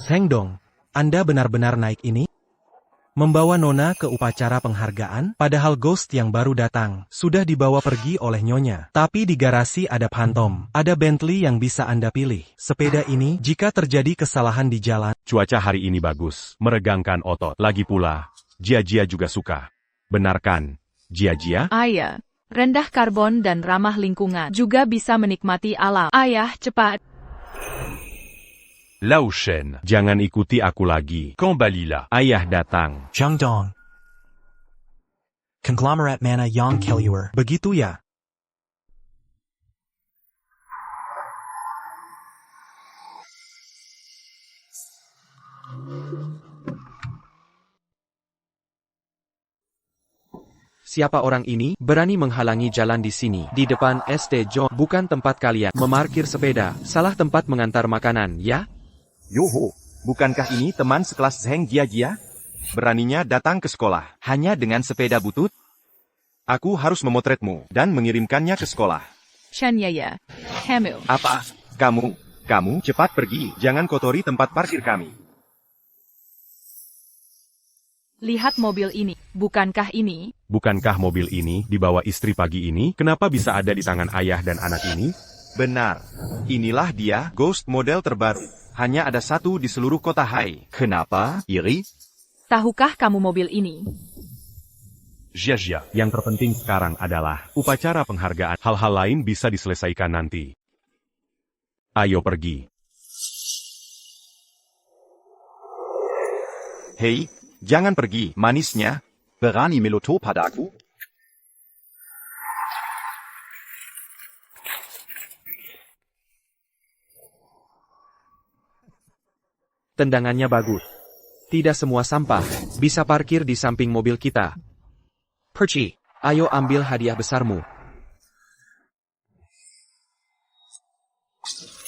Zheng Dong, Anda benar-benar naik ini? Membawa Nona ke upacara penghargaan, padahal Ghost yang baru datang, sudah dibawa pergi oleh Nyonya. Tapi di garasi ada Phantom, ada Bentley yang bisa Anda pilih. Sepeda ini, jika terjadi kesalahan di jalan. Cuaca hari ini bagus, meregangkan otot. Lagi pula, Jia juga suka. Benar kan, Jia? Ayah, rendah karbon dan ramah lingkungan, juga bisa menikmati alam. Ayah, cepat. Lao Shen, jangan ikuti aku lagi. Kembalilah, ayah datang. Zheng Dong. Conglomerate mana yang keluar. Begitu ya? Siapa orang ini? Berani menghalangi jalan di sini. Di depan SD John, bukan tempat kalian memarkir sepeda. Salah tempat mengantar makanan, ya? Yoho, bukankah ini teman sekelas Zheng Jia? Beraninya datang ke sekolah, hanya dengan sepeda butut? Aku harus memotretmu, dan mengirimkannya ke sekolah. Chen Yaya, Hamu. Apa? Kamu, cepat pergi, jangan kotori tempat parkir kami. Lihat mobil ini, bukankah ini? Bukankah mobil ini dibawa istri pagi ini? Kenapa bisa ada di tangan ayah dan anak ini? Benar, inilah dia, Ghost model terbaru. Hanya ada satu di seluruh kota Hai. Kenapa? Iri? Tahukah kamu mobil ini? Jia, yang terpenting sekarang adalah upacara penghargaan. Hal-hal lain bisa diselesaikan nanti. Ayo pergi. Hei, jangan pergi, manisnya. Berani meloto padaku? Tendangannya bagus. Tidak semua sampah bisa parkir di samping mobil kita. Perci, ayo ambil hadiah besarmu.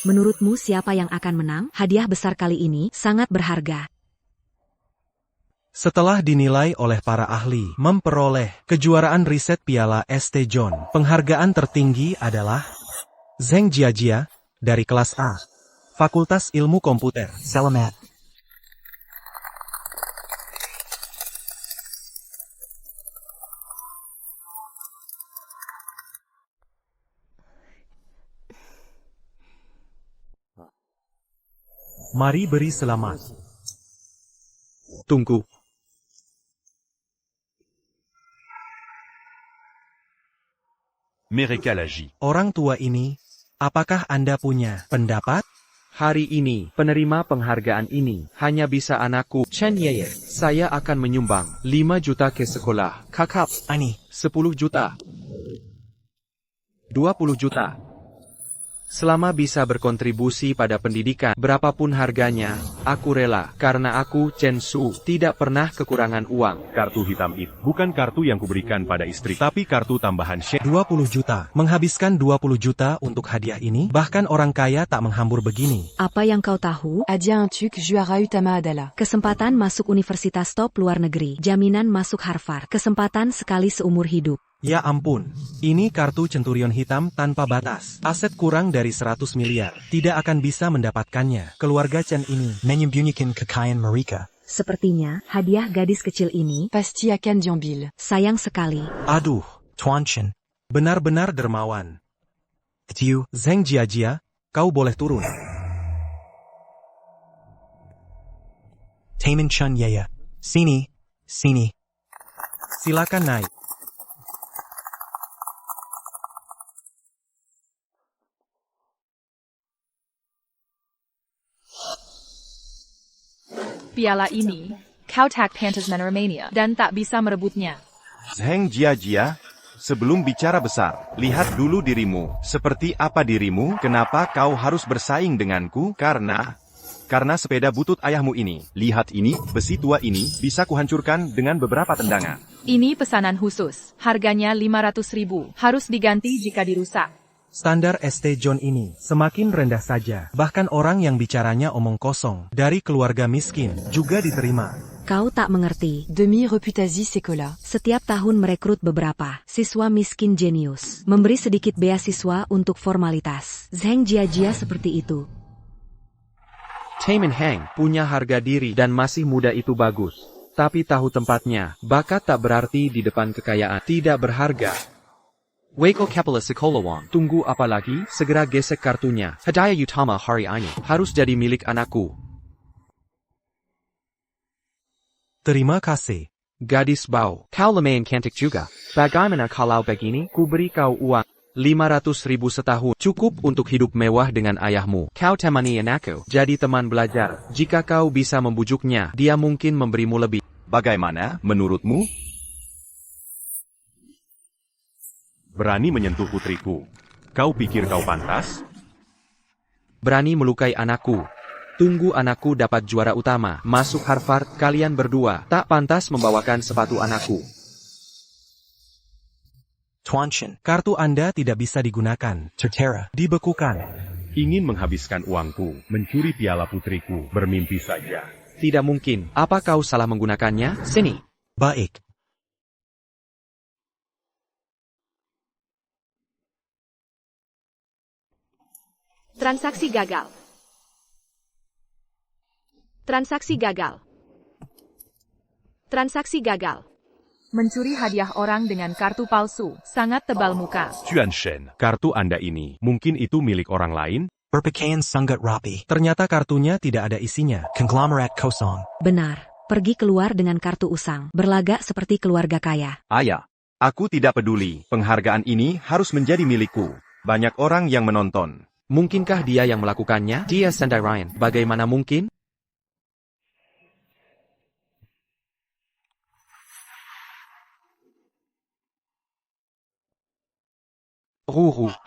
Menurutmu siapa yang akan menang? Hadiah besar kali ini sangat berharga. Setelah dinilai oleh para ahli, memperoleh kejuaraan riset Piala ST John, penghargaan tertinggi adalah Zheng Jia dari kelas A, Fakultas Ilmu Komputer. Selamat. Mari beri selamat. Tunggu. Mereka lagi. Orang tua ini, apakah Anda punya pendapat? Hari ini, penerima penghargaan ini hanya bisa anakku, Chen Yeye. Saya akan menyumbang 5 juta ke sekolah. Kakak, Ani. 10 juta. 20 juta. Selama bisa berkontribusi pada pendidikan, berapapun harganya, aku rela. Karena aku, Chen Su, tidak pernah kekurangan uang. Kartu hitam itu bukan kartu yang kuberikan pada istri, tapi kartu tambahan Shen. 20 juta. Menghabiskan 20 juta untuk hadiah ini, bahkan orang kaya tak menghambur begini. Apa yang kau tahu? Adia un truc juara utama adalah Kesempatan masuk universitas top luar negeri, jaminan masuk Harvard, kesempatan sekali seumur hidup. Ya ampun, ini kartu centurion hitam tanpa batas. Aset kurang dari 100 miliar, tidak akan bisa mendapatkannya. Keluarga Chen ini Menyembunyikan kekayaan mereka. Sepertinya, hadiah gadis kecil ini, pasti akan diambil. sayang sekali. aduh, Tuan Chen. benar-benar dermawan. Tiu. Zheng Jia, kau boleh turun. Taman Chun Yaya. Sini. Silakan naik. Piala ini, kau tak pantas menerimanya dan tak bisa merebutnya. Zheng Jia, sebelum bicara besar, lihat dulu dirimu. Seperti apa dirimu? Kenapa kau harus bersaing denganku? Karena sepeda butut ayahmu ini. Lihat ini, besi tua ini, bisa kuhancurkan dengan beberapa tendangan. Ini pesanan khusus, harganya 500.000, harus diganti jika dirusak. Standar ST John ini semakin rendah saja. Bahkan orang yang bicaranya omong kosong, dari keluarga miskin, juga diterima. Kau tak mengerti. Demi reputasi sekolah. Setiap tahun merekrut beberapa siswa miskin jenius, memberi sedikit beasiswa untuk formalitas. Zheng Jia seperti itu. Taemin Hang punya harga diri dan masih muda itu bagus. Tapi tahu tempatnya, bakat tak berarti di depan kekayaan. Tidak berharga. Waiko Kepala Sekolawang. Tunggu apa lagi? Segera gesek kartunya. Hadiah utama hari ini. Harus jadi milik anakku. Terima kasih. Gadis bau. Kau lumayan cantik juga. Bagaimana kalau begini? Ku beri kau uang 500.000 setahun. Cukup untuk hidup mewah dengan ayahmu. Kau temani anakku. Jadi teman belajar. Jika kau bisa membujuknya, dia mungkin memberimu lebih. Bagaimana, menurutmu? Berani menyentuh putriku. Kau pikir kau pantas? Berani melukai anakku. Tunggu anakku dapat juara utama. Masuk Harvard, kalian berdua. Tak pantas membawakan sepatu anakku. Tuanshin. Kartu Anda tidak bisa digunakan. Tertera. Dibekukan. Ingin menghabiskan uangku, mencuri piala putriku, bermimpi saja. Tidak mungkin. Apa kau salah menggunakannya? Sini. Baik. Transaksi gagal. Transaksi gagal. Transaksi gagal. Mencuri hadiah orang dengan kartu palsu, sangat tebal muka. Tuanshin, kartu Anda ini, mungkin itu milik orang lain? Berpakaian Sunggut Rapi. Ternyata kartunya tidak ada isinya. Conglomerate Kosong. Benar. Pergi keluar dengan kartu usang. Berlagak seperti keluarga kaya. Ayah, aku tidak peduli. Penghargaan ini harus menjadi milikku. Banyak orang yang menonton. Mungkinkah dia yang melakukannya? Dia Sendai Ryan. Bagaimana mungkin?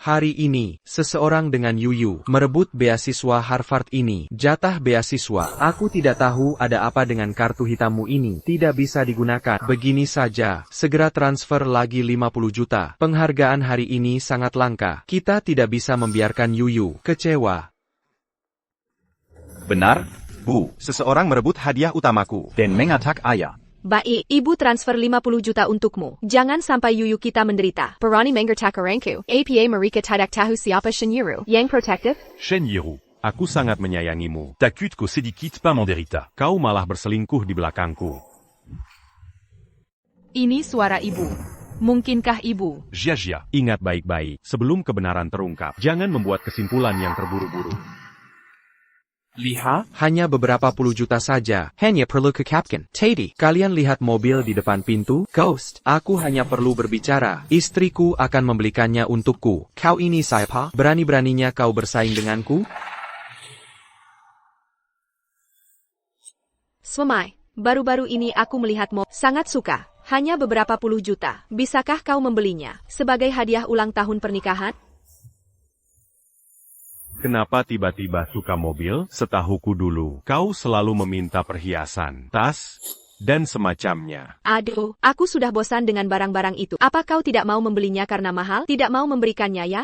Hari ini, seseorang dengan Yuyu merebut beasiswa Harvard ini. Jatah beasiswa. Aku tidak tahu ada apa dengan kartu hitammu ini. Tidak bisa digunakan. Begini saja. Segera transfer lagi 50 juta. Penghargaan hari ini sangat langka. Kita tidak bisa membiarkan Yuyu kecewa. Benar? Bu, seseorang merebut hadiah utamaku dan mengatak ayah. Baik, ibu transfer 50 juta untukmu. Jangan sampai Yuyu kita menderita. Berani menggertak orangku. APA mereka tidak tahu siapa Shinyiru. Yang protektif? Shen Yiru, aku sangat menyayangimu. T'inquiète qu'au sedikit pas Manderita. Kau malah berselingkuh di belakangku. Ini suara ibu. Mungkinkah ibu? Jia, ingat baik-baik, sebelum kebenaran terungkap. Jangan membuat kesimpulan yang terburu-buru. Lihat, hanya beberapa puluh juta saja. Hanya perlu ke Captain. Teddy, kalian lihat mobil di depan pintu? Ghost, aku hanya perlu berbicara. Istriku akan membelikannya untukku. Kau ini siapa? Berani-beraninya kau bersaing denganku? Swamai, baru-baru ini aku melihat sangat suka. Hanya beberapa puluh juta. Bisakah kau membelinya? Sebagai hadiah ulang tahun pernikahan? Kenapa tiba-tiba suka mobil? Setahuku dulu, kau selalu meminta perhiasan, tas, dan semacamnya. Aduh, aku sudah bosan dengan barang-barang itu. Apa kau tidak mau membelinya karena mahal? Tidak mau memberikannya ya?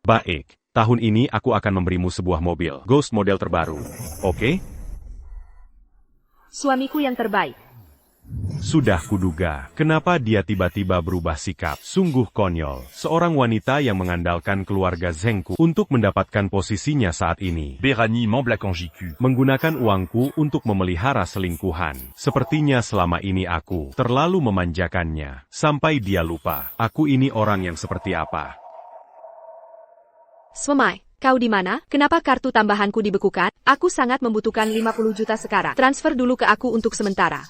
Baik, tahun ini aku akan memberimu sebuah mobil, Ghost model terbaru. Oke? Suamiku yang terbaik. Sudah kuduga, kenapa dia tiba-tiba berubah sikap. Sungguh konyol, seorang wanita yang mengandalkan keluarga Zhengku untuk mendapatkan posisinya saat ini. Berani m'emblaquant JQ. Menggunakan uangku untuk memelihara selingkuhan. Sepertinya selama ini aku terlalu memanjakannya, sampai dia lupa, aku ini orang yang seperti apa. Swamai, kau di mana? Kenapa kartu tambahanku dibekukan? Aku sangat membutuhkan 50 juta sekarang. Transfer dulu ke aku untuk sementara.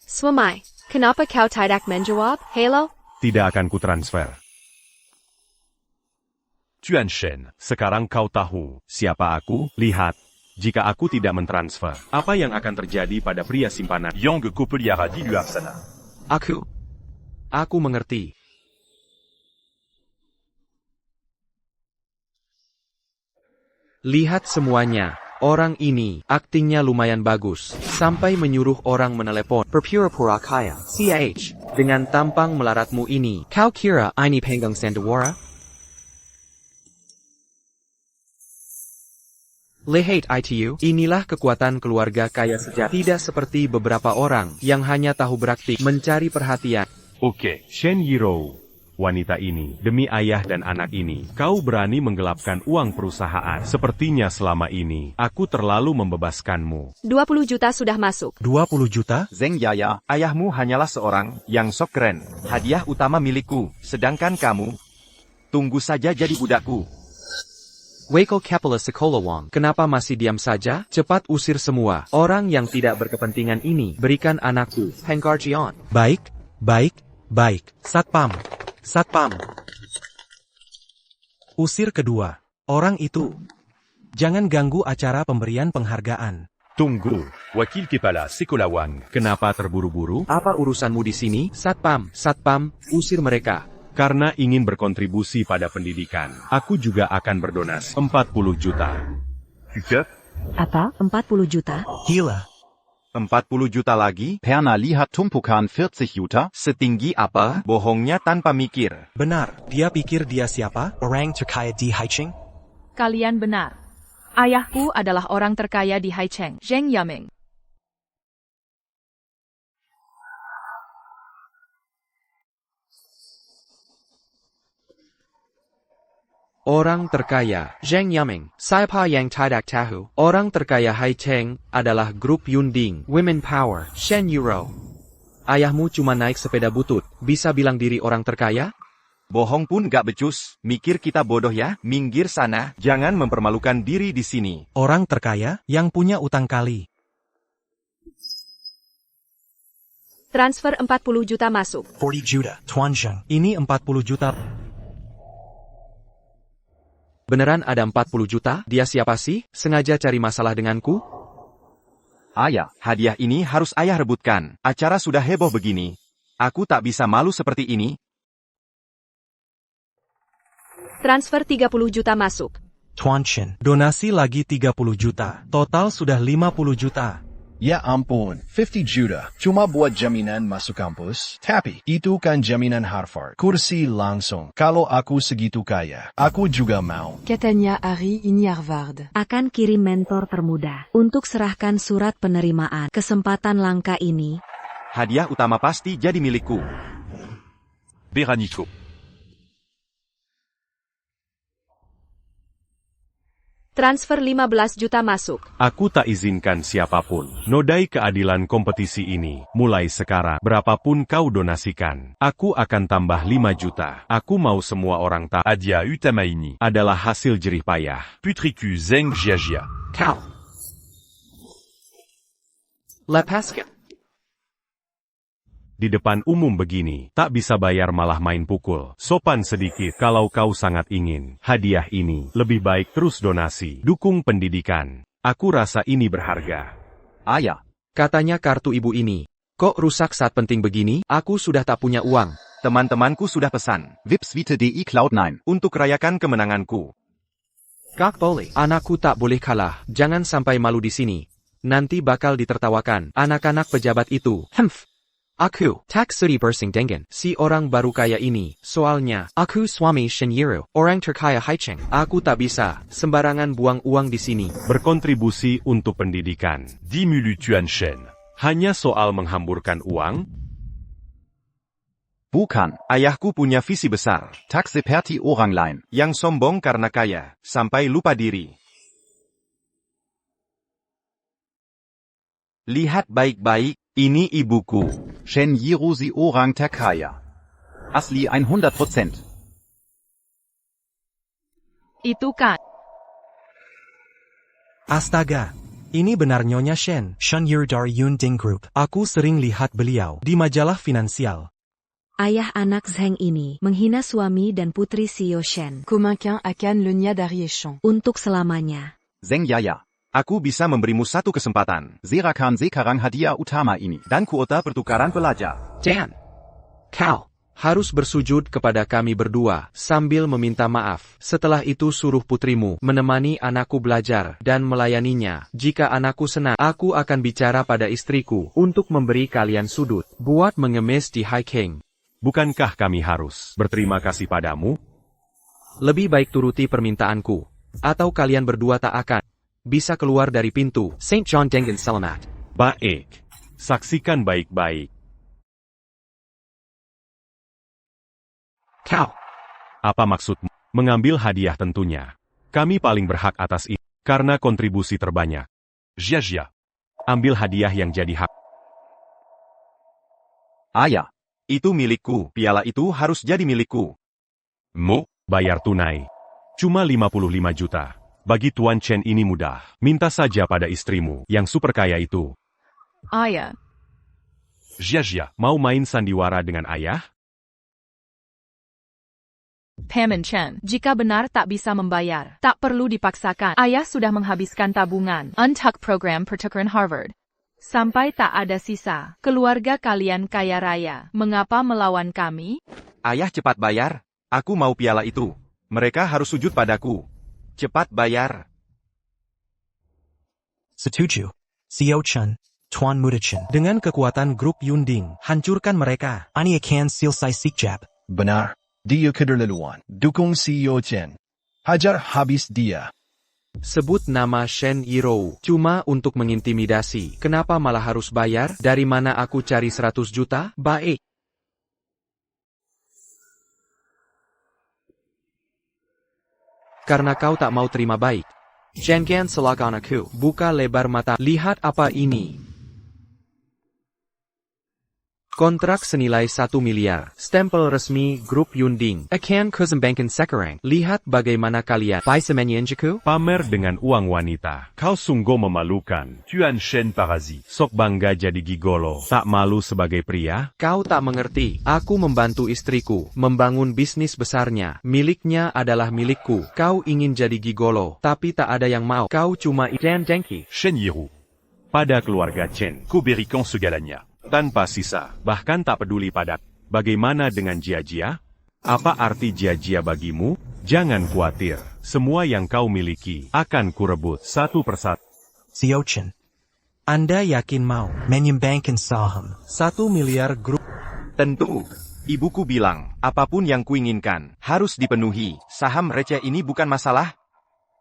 Swamai, kenapa kau tidak menjawab? Halo? Tidak akan kutransfer. Tuanshin, sekarang kau tahu siapa aku? Lihat, jika aku tidak mentransfer, apa yang akan terjadi pada pria simpanan? Yang Kopeliara di Luarsana. Aku mengerti. Lihat semuanya. Orang ini, aktingnya lumayan bagus, sampai menyuruh orang menelepon. Berpura-pura kaya, CH, dengan tampang melaratmu ini, kau kira ini panggung Sandawara? Lihat itu, inilah kekuatan keluarga kaya sejati. Tidak seperti beberapa orang, yang hanya tahu beraktik, mencari perhatian. Oke, Shen Yiro. wanita ini, demi ayah dan anak ini, kau berani menggelapkan uang perusahaan. Sepertinya selama ini, aku terlalu membebaskanmu. 20 juta sudah masuk. 20 juta? Zheng Yaya, ayahmu hanyalah seorang yang sok keren. Hadiah utama milikku, sedangkan kamu, tunggu saja jadi budakku. Waco Kapala Sekolah Wang, kenapa masih diam saja? Cepat usir semua orang yang tidak berkepentingan ini. Berikan anakku, Penggarjian. Baik, baik, baik. Satpam. Satpam. Usir kedua. Orang itu. Jangan ganggu acara pemberian penghargaan. Tunggu. Wakil Kepala Sekolah Wang. Kenapa terburu-buru? Apa urusanmu di sini? Satpam, Satpam, usir mereka. Karena ingin berkontribusi pada pendidikan. Aku juga akan berdonasi 40 juta. Kukep. Apa? 40 juta? Gila. 40 juta lagi? Perna lihat tumpukan 40 juta? Setinggi apa? Bohongnya tanpa mikir. Benar, dia pikir dia siapa? Orang terkaya di Haicheng? Kalian benar. Ayahku adalah orang terkaya di Haicheng, Zheng Yaming. Orang terkaya, Zheng Yaming, siapa yang tidak tahu? Orang terkaya Haicheng adalah grup Yunding, Women Power, Shen Euro. Ayahmu cuma naik sepeda butut, bisa bilang diri orang terkaya? Bohong pun gak becus, mikir kita bodoh ya? Minggir sana, jangan mempermalukan diri di sini. Orang terkaya yang punya utang kali. Transfer 40 juta masuk. 40 juta. Tuanzheng. Ini 40 juta. Beneran ada 40 juta? Dia siapa sih? Sengaja cari masalah denganku? Ayah, hadiah ini harus ayah rebutkan. Acara sudah heboh begini. Aku tak bisa malu seperti ini. Transfer 30 juta masuk. Tuanzheng. Donasi lagi 30 juta. Total sudah 50 juta. Ya ampun, 50 juta. Cuma buat jaminan masuk kampus. Tapi, itu kan jaminan Harvard. Kursi langsung. Kalau aku segitu kaya, aku juga mau. Catania Hari ini Harvard. Akan kirim mentor termuda untuk serahkan surat penerimaan. Kesempatan langka ini. Hadiah utama pasti jadi milikku. Beraniko. Transfer 15 juta masuk. Aku tak izinkan siapapun nodai keadilan kompetisi ini. Mulai sekarang, berapapun kau donasikan, aku akan tambah 5 juta. Aku mau semua orang tahu. Adia utama ini Adalah hasil jerih payah. Putriku Zheng Jiajia. Kau. Lepaskan. Di depan umum begini, tak bisa bayar malah main pukul. Sopan sedikit kalau kau sangat ingin. Hadiah ini, lebih baik terus donasi. Dukung pendidikan. Aku rasa ini berharga. Ayah, Katanya kartu ibu ini. Kok rusak saat penting begini? Aku sudah tak punya uang. teman-temanku sudah pesan. Vipsvite.de Cloud9. Untuk rayakan kemenanganku. Gak boleh. Anakku tak boleh kalah. Jangan sampai malu di sini. Nanti bakal ditertawakan anak-anak pejabat itu. Aku, tak sudi bersing dengan si orang baru kaya ini. Soalnya, aku suami Shen Yiro, orang terkaya Haicheng. Aku tak bisa sembarangan buang uang di sini. Berkontribusi untuk pendidikan. 10 000 Tuan Shen. Hanya soal menghamburkan uang? Bukan, ayahku punya visi besar. Tak seperti orang lain. Yang sombong karena kaya, sampai lupa diri. Lihat baik-baik, ini ibuku. Shen Yiro si orang terkaya. Asli 100%. Itu kan. Astaga, ini benar Nyonya Shen. Shen Yir dari Yunding Group. Aku sering lihat beliau di majalah finansial. Ayah anak Zheng ini menghina suami dan putri CEO Shen. Kominquin akan le nia d'Ariéchon. Untuk selamanya. Zheng Yaya. Aku bisa memberimu satu kesempatan. Zerakan sekarang hadiah utama ini. Dan kuota pertukaran pelajar. Dan, kau harus bersujud kepada kami berdua sambil meminta maaf. Setelah itu suruh putrimu menemani anakku belajar dan melayaninya. Jika anakku senang, aku akan bicara pada istriku untuk memberi kalian sudut buat mengemis di Haicheng. Bukankah kami harus berterima kasih padamu? Lebih baik turuti permintaanku, atau kalian berdua tak akan bisa keluar dari pintu St. John Dengan Selamat. Baik. Saksikan baik-baik. Kau. Apa maksudmu? Mengambil hadiah tentunya. Kami paling berhak atas ini, karena kontribusi terbanyak. Jia. Ambil hadiah yang jadi hak. Ayah, itu milikku. Piala itu harus jadi milikku. Mo, bayar tunai. Cuma 55 juta. Bagi Tuan Chen ini mudah. Minta saja pada istrimu, yang super kaya itu. Ayah. Jia. Mau main sandiwara dengan ayah? Paman Chen, jika benar tak bisa membayar, tak perlu dipaksakan. Ayah sudah menghabiskan tabungan untuk program pertukaran Harvard. Sampai tak ada sisa. Keluarga kalian kaya raya. Mengapa melawan kami? Ayah cepat bayar. Aku mau piala itu. Mereka harus sujud padaku. Cepat bayar. Setuju. Xiao Chen, Tuan Muda Chen. Dengan kekuatan grup Yunding, hancurkan mereka. Ani akan selesai sikjab. Benar. Dia keterlaluan. Dukung CEO Chen. Hajar habis dia. Sebut nama Shen Yirou cuma untuk mengintimidasi. Kenapa malah harus bayar? Dari mana aku cari 100 juta? Baik. Karena kau tak mau terima baik. Jangan salahkan aku. Buka lebar mata. Lihat apa ini. Kontrak senilai 1 miliar. Stempel resmi grup Yunding. Akan kusembangkan sekarang. Lihat bagaimana kalian. Bisa menyanjiku? Pamer dengan uang wanita. Kau sungguh memalukan. Tuan Chen Parazi. Sok bangga jadi gigolo. Tak malu sebagai pria? Kau tak mengerti. Aku membantu istriku membangun bisnis besarnya. Miliknya adalah milikku. Kau ingin jadi gigolo, tapi tak ada yang mau. Kau cuma ikan dengki. Shen Yirou. Pada keluarga Chen. Koberikan segalanya. Tanpa sisa. Bahkan tak peduli padat. Bagaimana dengan Jia? Apa arti Jia bagimu? Jangan khawatir. Semua yang kau miliki akan kurebut satu persatu. Xiao Chen. Anda yakin mau Menyumbangkan saham. 1 miliar grup? Tentu. Ibuku bilang, apapun yang kuinginkan, harus dipenuhi. Saham receh ini bukan masalah.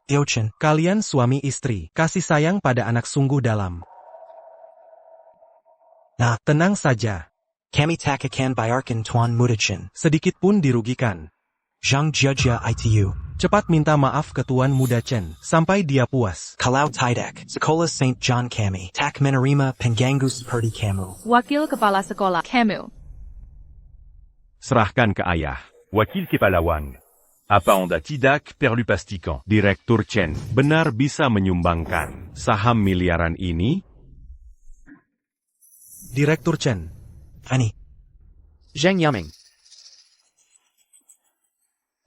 Xiao Chen. Kalian suami istri, kasih sayang pada anak sungguh dalam. Nah, tenang saja. Kami tak akan bayarkan Tuan Muda Chen. Sedikit pun dirugikan. Zhang Jia itu. Cepat minta maaf ke Tuan Muda Chen, sampai dia puas. Kalau tidak, sekolah St. John kami tak menerima pengganggu seperti kamu. Wakil Kepala Sekolah, kamu. Serahkan ke ayah. Wakil kepala Wang. Apa anda tidak perlu pastikan? Direktur Chen, benar bisa menyumbangkan saham miliaran ini? Direktur Chen. Ani. Zheng Yaming.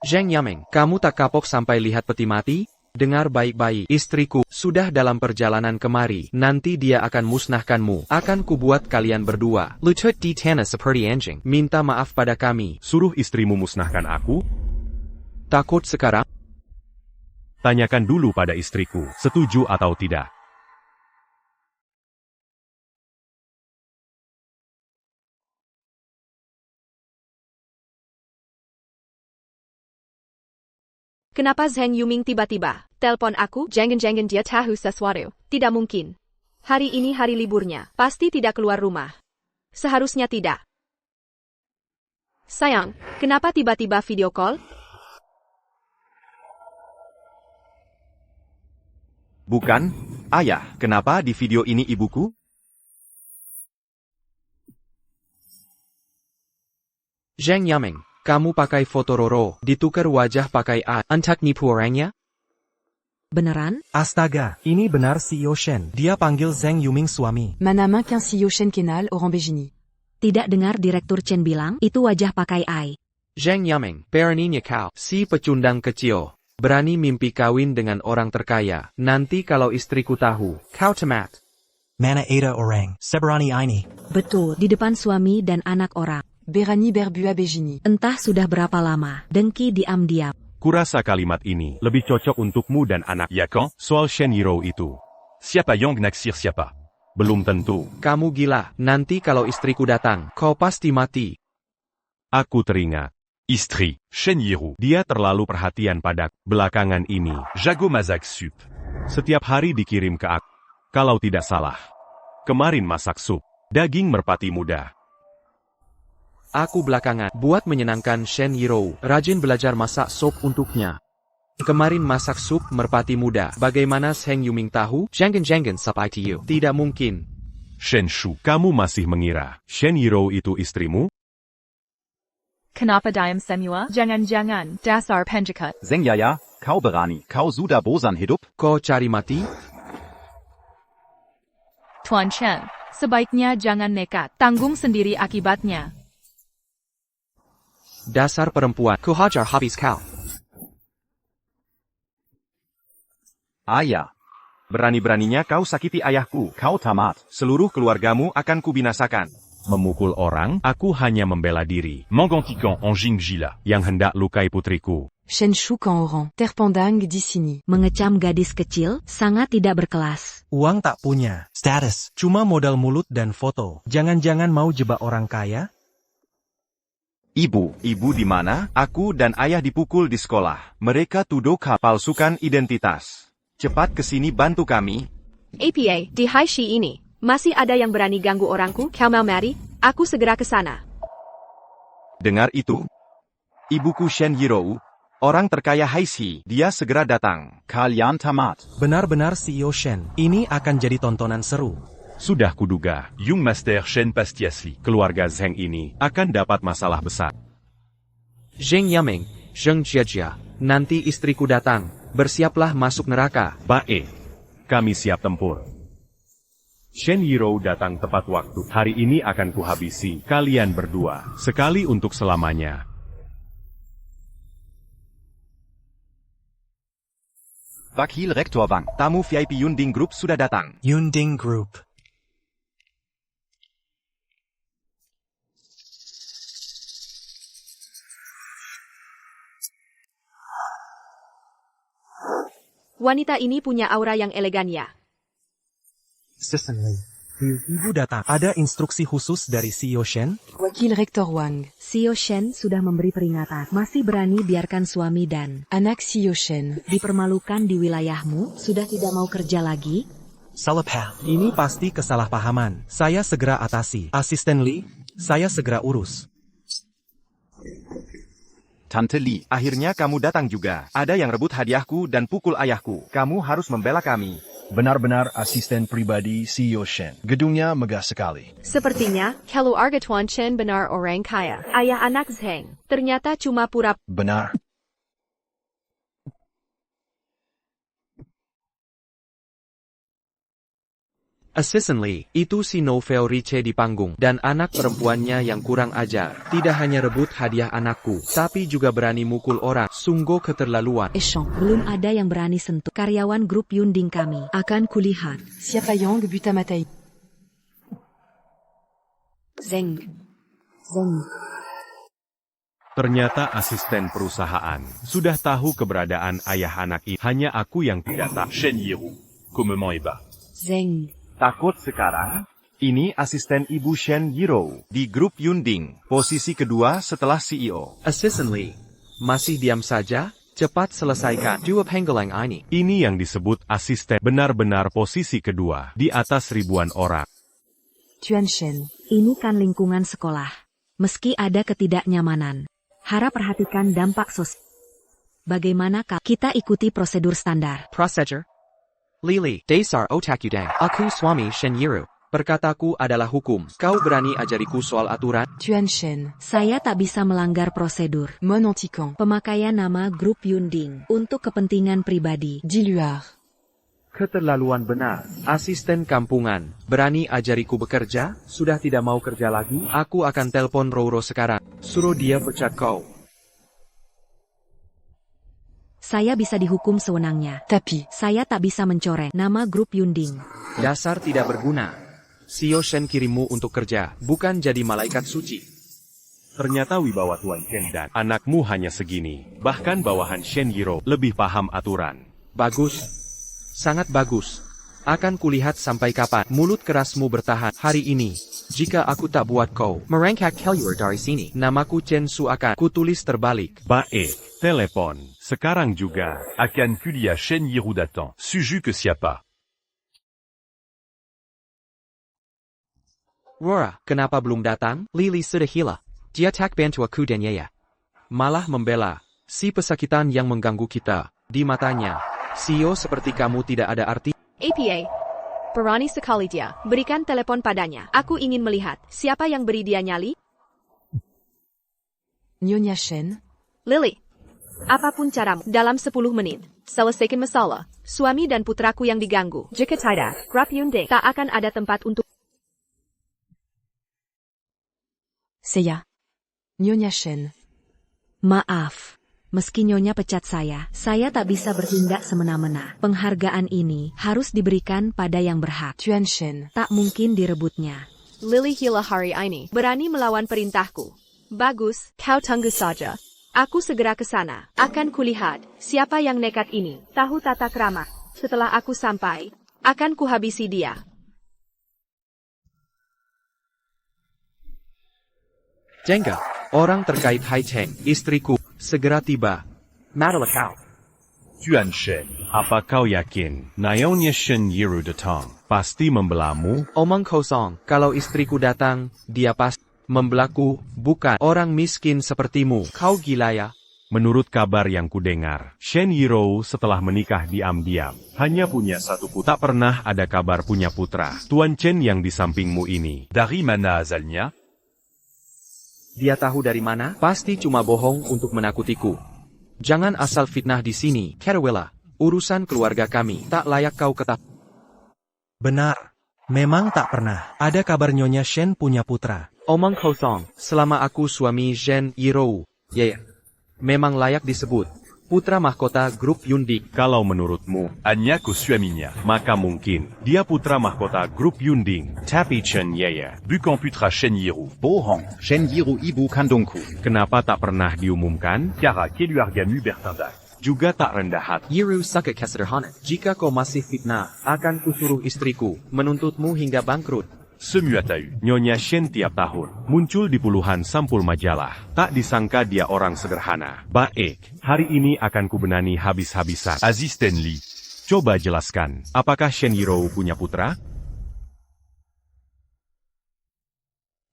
Zheng Yaming, kamu tak kapok sampai lihat peti mati? Dengar baik-baik, istriku sudah dalam perjalanan kemari. Nanti dia akan musnahkanmu. Akan kubuat kalian berdua lutut di tanah seperti anjing. Minta maaf pada kami. Suruh istrimu musnahkan aku? Takut sekarang? Tanyakan dulu pada istriku, setuju atau tidak. Kenapa Zheng Yuming tiba-tiba telpon aku? Jangan-jangan dia tahu sesuatu. Tidak mungkin. Hari ini hari liburnya. Pasti tidak keluar rumah. Seharusnya tidak. Sayang, kenapa tiba-tiba video call? Bukan, ayah. Kenapa di video ini ibuku? Zheng Yaming, kamu pakai foto Roro, ditukar wajah pakai A. Antak nipu orangnya? Beneran? Astaga, ini benar CEO Shen. Dia panggil Zheng Yuming suami. Mana main qu'un CEO Shen Kenal Oran Begini. Tidak dengar Direktur Chen bilang, itu wajah pakai ai. Zheng Yaming, beraninya kau, si pecundang kecil. Berani mimpi kawin dengan orang terkaya. Nanti kalau istriku tahu, kau cemat. Mana ada orang, seberani ini. Betul, di depan suami dan anak orang. Berani berbua Begini. Entah sudah berapa lama, dengki diam-diam. Kurasa kalimat ini lebih cocok untukmu dan anak. Ya kan? Soal Shen Yirou itu. Siapa yang naksir siapa? Belum tentu. Kamu gila, nanti kalau istriku datang, kau pasti mati. Aku teringat. Istri, Shen Yirou. Dia terlalu perhatian pada belakangan ini. Jago masak sup. Setiap hari dikirim ke aku. Kalau tidak salah. Kemarin masak sup. Daging merpati muda. Aku belakangan buat menyenangkan Shen Yirou, rajin belajar masak sup untuknya. Kemarin masak sup merpati muda. Bagaimana Shen Yuming tahu? Jangan sup itu. Tidak mungkin. Shen Shu, kamu masih mengira Shen Yirou itu istrimu? Kenapa diam semua? Jangan-jangan, dasar penjahat. Zeng Yaya, kau berani, kau sudah bosan hidup? Kau cari mati? Tuan Chen, sebaiknya jangan nekat. Tanggung sendiri akibatnya. Dasar perempuan, ku hajar habis kau. Ayah, berani-beraninya kau sakiti ayahku. Kau tamat. Seluruh keluargamu akan kubinasakan. Memukul orang, aku hanya membela diri. Mangantikan en Jingjila. Yang hendak lukai putriku. Shen Shu Kan Oran. Terpendang di sini. Mengecam gadis kecil, sangat tidak berkelas. Uang tak punya. Status. Cuma modal mulut dan foto. Jangan-jangan mau jebak orang kaya? Ibu di mana? Aku dan ayah dipukul di sekolah. Mereka tuduh kau palsukan identitas. Cepat ke sini bantu kami. APA, di Haishi ini, masih ada yang berani ganggu orangku? Kau mau mari? Aku segera ke sana. Dengar itu? Ibuku Shen Yirou, orang terkaya Haishi, dia segera datang. Kalian tamat. Benar-benar CEO Shen. Ini akan jadi tontonan seru. Sudah kuduga, Young Master Shen pasti asli. keluarga Zheng ini akan dapat masalah besar. Zheng Yaming, Zheng Jiajia, nanti istriku datang. Bersiaplah masuk neraka. Bae, kami siap tempur. Shen Yirou datang tepat waktu. Hari ini akan kuhabisi kalian berdua, sekali untuk selamanya. Wakil Rektor Wang. Tamu VIP Yunding Group sudah datang. Yunding Group. Wanita ini punya aura yang elegan ya. Cicely. Ibu datang. Ada instruksi khusus dari CEO Shen? Wakil Rektor Wang. CEO Shen sudah memberi peringatan. Masih berani biarkan suami dan Anak CEO Shen. dipermalukan di wilayahmu? Sudah tidak mau kerja lagi? Salah paham. Ini pasti kesalahpahaman. Saya segera atasi. Asisten Li, saya segera urus. Tante Li. Akhirnya kamu datang juga. Ada yang rebut hadiahku dan pukul ayahku. Kamu harus membela kami. Benar-benar asisten pribadi CEO Shen. Gedungnya megah sekali. Sepertinya, keluarga Tuan Chen benar orang kaya. Ayah anak Zheng. Ternyata cuma pura. Benar. Assistant Lee, itu si Novel Riche di panggung, dan anak perempuannya yang kurang ajar. Tidak hanya rebut hadiah anakku, tapi juga berani mukul orang. Sungguh keterlaluan. Eshong, belum ada yang berani sentuh karyawan grup Yunding kami. Akan kulihat. Siapa yang buta matai? Zeng. Ternyata asisten perusahaan sudah tahu keberadaan ayah anak ini. Hanya aku yang tidak tahu. Shen Yirou, comment est bas. Zeng. Takut sekarang? Ini asisten ibu Shen Yirou di grup Yunding. Posisi kedua setelah CEO. Assistant Lee, masih diam saja? Cepat selesaikan dua penggalang ini. Ini yang disebut asisten, benar-benar posisi kedua di atas ribuan orang. Tuan Shen. Ini kan lingkungan sekolah. Meski ada ketidaknyamanan, harap perhatikan dampak sosial. Bagaimana kita ikuti prosedur standar? Procedure? Lili, dasar otak udang. Aku suami Shen Yirou. Perkataku adalah hukum. Kau berani ajariku soal aturan? Tuan Shen. Saya tak bisa melanggar prosedur. Mon antiquant. Pemakaian nama grup Yunding untuk kepentingan pribadi. Diluar. Keterlaluan benar. Asisten kampungan. Berani ajariku bekerja? Sudah tidak mau kerja lagi? Aku akan telpon Roro sekarang. Suruh dia pecat kau. Saya bisa dihukum sewenangnya. Tapi. Saya tak bisa mencoreng nama grup Yunding. Dasar tidak berguna. CEO Shen kirimmu untuk kerja, bukan jadi malaikat suci. Ternyata wibawa Tuan Chen dan anakmu hanya segini. Bahkan bawahan Shen Yirou lebih paham aturan. Bagus. Sangat bagus. Akan kulihat sampai kapan mulut kerasmu bertahan hari ini. Jika aku tak buat kau merangkak keluar dari sini, namaku Chen Su akan kutulis terbalik. Bae, telepon. Sekarang juga. Akan kuliah Shen Yirou datang. Suju que siapa. Rora, kenapa belum datang? Lili sudah hilang. Dia tak bantu aku dan Yaya. Malah membela si pesakitan yang mengganggu kita. Di matanya, CEO seperti kamu tidak ada arti. APA. Berani sekali dia. Berikan telepon padanya. Aku ingin melihat siapa yang beri dia nyali. Nyonya Shen. Lily. Apapun caramu, dalam 10 menit, selesaikan masalah. Suami dan putraku yang diganggu. Jika tidak, Grab Yunding tak akan ada tempat untuk... Seiya. Nyonya Shen. Maaf. Meski Nyonya pecat saya tak bisa bertindak semena-mena. Penghargaan ini harus diberikan pada yang berhak. Tuan Shen. Tak mungkin direbutnya. Lily Hila hari ini berani melawan perintahku. Bagus, kau tunggu saja. Aku segera ke sana. Akan kulihat siapa yang nekat ini. Tahu tata krama. Setelah aku sampai, akan kuhabisi dia. Jengga, orang terkait Hai Cheng, istriku, segera tiba. Madeline kau. Tuan Shen, Apa kau yakin Nyonya Shen Yiru datang pasti membelamu? Omong kosong, kalau istriku datang, dia pasti membelaku, bukan orang miskin sepertimu. Kau gila ya? Menurut kabar yang kudengar, Shen Yirou setelah menikah diam-diam, hanya punya satu putra. Tak pernah ada kabar punya putra. Tuan Chen yang di sampingmu ini. Dari mana asalnya? Dia tahu dari mana? Pasti cuma bohong untuk menakutiku. Jangan asal fitnah di sini, Carawella. Urusan keluarga kami tak layak kau ketahui. Benar. Memang tak pernah ada kabar Nyonya Shen punya putra. Omong kosong, selama aku suami Shen Yirou. Ya, memang layak disebut putra mahkota grup Yunding. Kalau menurutmu, Anyaku suaminya. maka mungkin dia putra mahkota grup Yunding. Tapi Chen Yaya, Bukan putra Shen Yiru. Bohong. Shen Yiru ibu kandungku. kenapa tak pernah diumumkan? Kara keluargamu bertindak. Juga tak rendah hati. Yiru sakit kesederhanaan. Jika kau masih fitnah, akan kusuruh istriku menuntutmu hingga bangkrut. Semua tahu. Nyonya Shen tiap tahun muncul di puluhan sampul majalah. Tak disangka dia orang sederhana. Baik, hari ini akan kubenani habis-habisan. Aziz Stanley. Coba jelaskan, apakah Shen Yirou punya putra?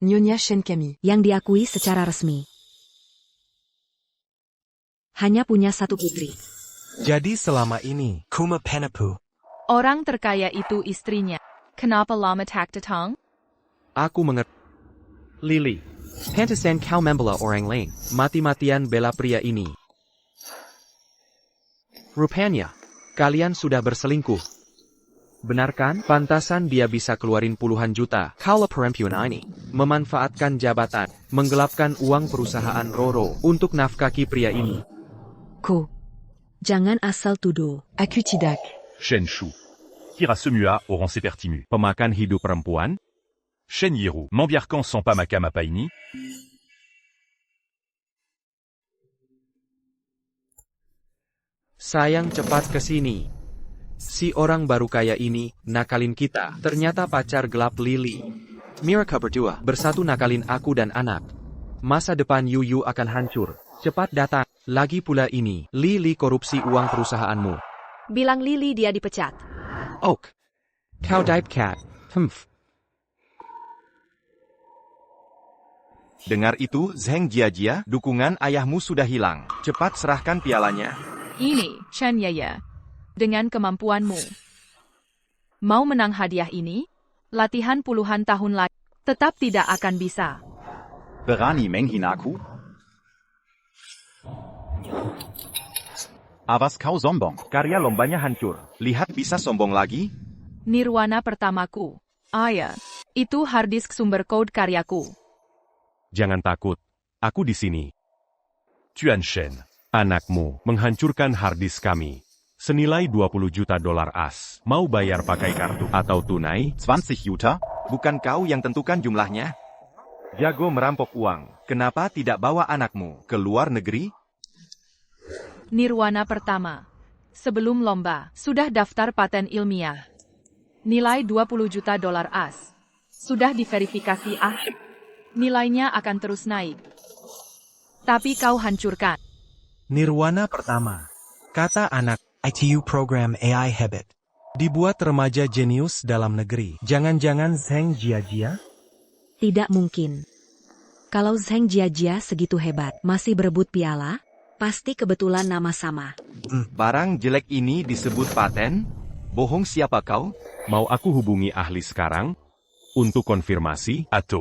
Nyonya Shen Camille. Yang diakui secara resmi. Hanya punya satu putri. Jadi selama ini, Kuma Penepu. Orang terkaya itu istrinya. Kenapa lama tak datang? Aku mengerti. Lily, pantesan kau membela orang lain. Mati-matian bela pria ini. Rupanya, kalian sudah berselingkuh. Benar kan? Pantasan dia bisa keluarin puluhan juta. Kalau perempuan ini memanfaatkan jabatan, menggelapkan uang perusahaan Roro untuk nafkahi pria ini. Ko. Jangan asal tuduh. Aku tidak. Shen Shu. Kira semua orang sepertimu. Pemakan hidup perempuan? Shen Yiru. M'embarquant sans pas makam apa ini? Sayang cepat ke sini. Si orang baru kaya ini nakalin kita. Ternyata pacar gelap Lily. Mereka berdua bersatu nakalin aku dan anak. Masa depan Yuyu akan hancur. Cepat datang. Lagi pula ini, Lily korupsi uang perusahaanmu. Bilang Lily dia dipecat. Oak. Kau dive cat. Dengar itu, Zheng Jiajia, dukungan ayahmu sudah hilang. Cepat serahkan pialanya. Ini, Shen Yaya. Dengan kemampuanmu. Mau menang hadiah ini? Latihan puluhan tahun lagi. Tetap tidak akan bisa. Berani menghinaku? Awas kau sombong. Karya lombanya hancur. Lihat bisa sombong lagi? Nirwana pertamaku. Ya, itu harddisk sumber kode karyaku. Jangan takut. Aku di sini. Tuan Shen. Anakmu menghancurkan harddisk kami. Senilai 20 juta dolar as. Mau bayar pakai kartu atau tunai? 20 juta? Bukan kau yang tentukan jumlahnya? Jago merampok uang. Kenapa tidak bawa anakmu ke luar negeri? Nirwana pertama. Sebelum lomba, sudah daftar paten ilmiah. Nilai 20 juta dolar as. Sudah diverifikasi nilainya akan terus naik. Tapi kau hancurkan. Nirwana pertama. Kata anak, ITU program AI Habit. dibuat remaja jenius dalam negeri. Jangan-jangan Zheng Jiajia? Tidak mungkin. Kalau Zheng Jiajia segitu hebat, masih berebut piala, pasti kebetulan nama sama. Barang jelek ini disebut paten? Bohong siapa kau? Mau aku hubungi ahli sekarang? Untuk konfirmasi, Atau.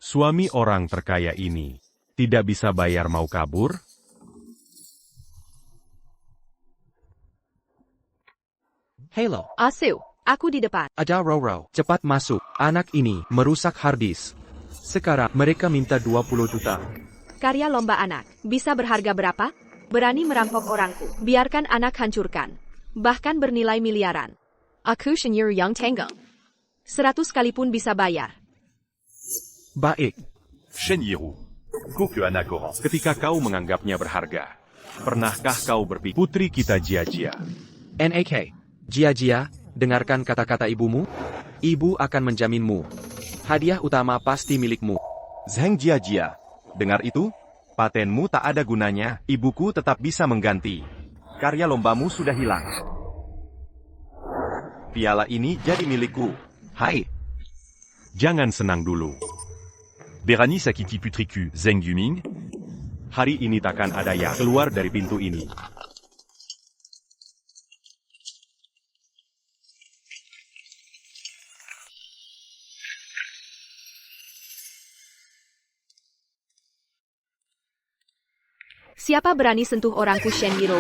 suami orang terkaya ini tidak bisa bayar mau kabur? Halo, Asu, aku di depan. ada Roro. Cepat masuk. Anak ini merusak harddisk. Sekarang mereka minta 20 juta. Karya lomba anak. Bisa berharga berapa? Berani merampok orangku. Biarkan anak hancurkan. Bahkan bernilai miliaran. Aku Shenyu yang tenggang. 100 kalipun bisa bayar. Baik. Shen Yiru. Koke Anakoran. Ketika kau menganggapnya berharga, pernahkah kau berpikir putri kita Jiajia? NAK. Jiajia, dengarkan kata-kata ibumu. Ibu akan menjaminmu. Hadiah utama pasti milikmu. Zheng Jiajia, dengar itu? Patenmu tak ada gunanya, ibuku tetap bisa mengganti. Karya lombamu sudah hilang. Piala ini jadi milikku. Hai. Jangan senang dulu. Berani Sakiti Putriku, Zheng Yuming. Hari ini takkan ada yang keluar dari pintu ini. Siapa berani sentuh orangku Shen Yiro?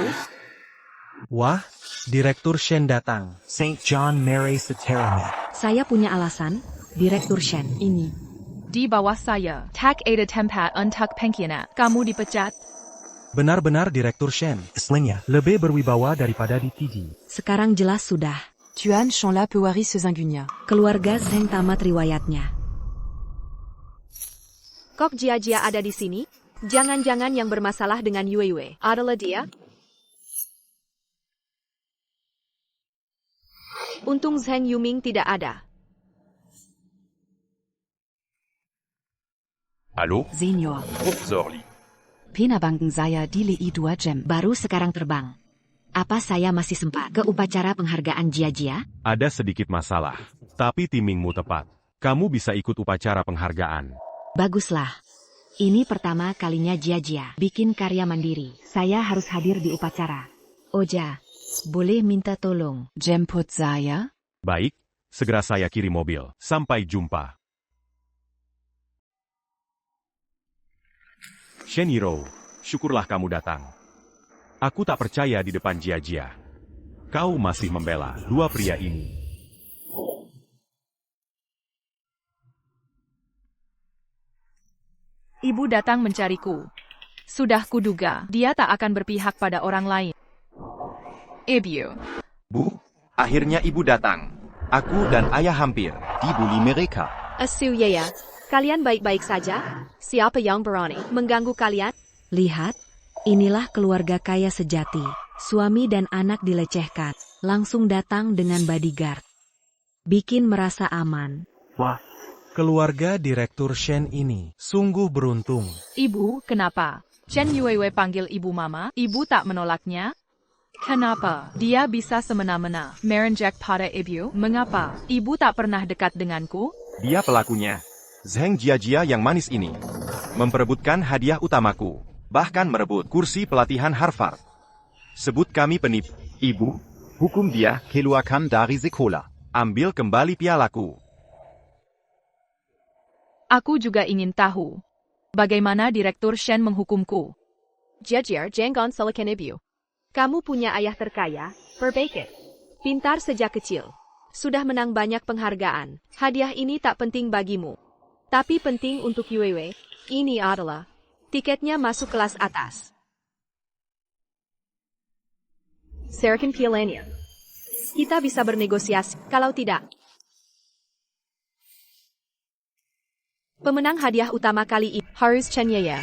Wah, Direktur Shen datang. St. John Mary Sataramet. Saya punya alasan, Direktur Shen. Ini. Di bawah saya, Tak ada tempat untuk pengkhianat. Kamu dipecat. Benar-benar Direktur Shen. Slingya. Lebih berwibawa daripada di TV. Sekarang jelas sudah. Tuan Shanla Pewari Sezingunya. Keluarga Zheng tamat riwayatnya. Kok Jiajia ada di sini? Jangan-jangan yang bermasalah dengan Yue adalah dia? Untung Zheng Yuming tidak ada. Allô? Senior. Professor Li. Pinabangeng saya di Li 2 Jam. Baru sekarang terbang. Apa saya masih sempat ke upacara penghargaan Jiajia? Ada sedikit masalah, tapi timingmu tepat. Kamu bisa ikut upacara penghargaan. Baguslah. Ini pertama kalinya Jiajia bikin karya mandiri. Saya harus hadir di upacara. Oja, boleh minta tolong? Jemput saya? Baik, segera saya kirim mobil. Sampai jumpa. Sheniro, syukurlah kamu datang. Aku tak percaya di depan Jiajia. Kau masih membela dua pria ini. Ibu datang mencariku. Sudah kuduga, dia tak akan berpihak pada orang lain. Ibu. Bu, akhirnya ibu datang. Aku dan ayah hampir dibully mereka. Asu ya, kalian baik-baik saja? Siapa yang berani mengganggu kalian? Lihat, inilah keluarga kaya sejati. Suami dan anak dilecehkan. Langsung datang dengan bodyguard. Bikin merasa aman. Wah, keluarga Direktur Shen ini sungguh beruntung. Ibu, kenapa? Chen Yue panggil ibu mama, ibu tak menolaknya? Kenapa? Dia bisa semena-mena merenjak pada ibu? Mengapa? Ibu tak pernah dekat denganku? Dia pelakunya. Zheng Jiajia yang manis ini. Memperebutkan hadiah utamaku. Bahkan merebut kursi pelatihan Harvard. Sebut kami penipu. Ibu, hukum dia. Keluarkan dari sekolah. Ambil kembali pialaku. Aku juga ingin tahu. Bagaimana Direktur Shen menghukumku? Jiajia jangan salahkan ibu. Kamu punya ayah terkaya, perbaiki. Pintar sejak kecil. Sudah menang banyak penghargaan. Hadiah ini tak penting bagimu. Tapi penting untuk Yue. Ini adalah tiketnya masuk kelas atas. Serahkan pialanya. Kita bisa bernegosiasi, kalau tidak. Pemenang hadiah utama kali ini harus Chen Yeye.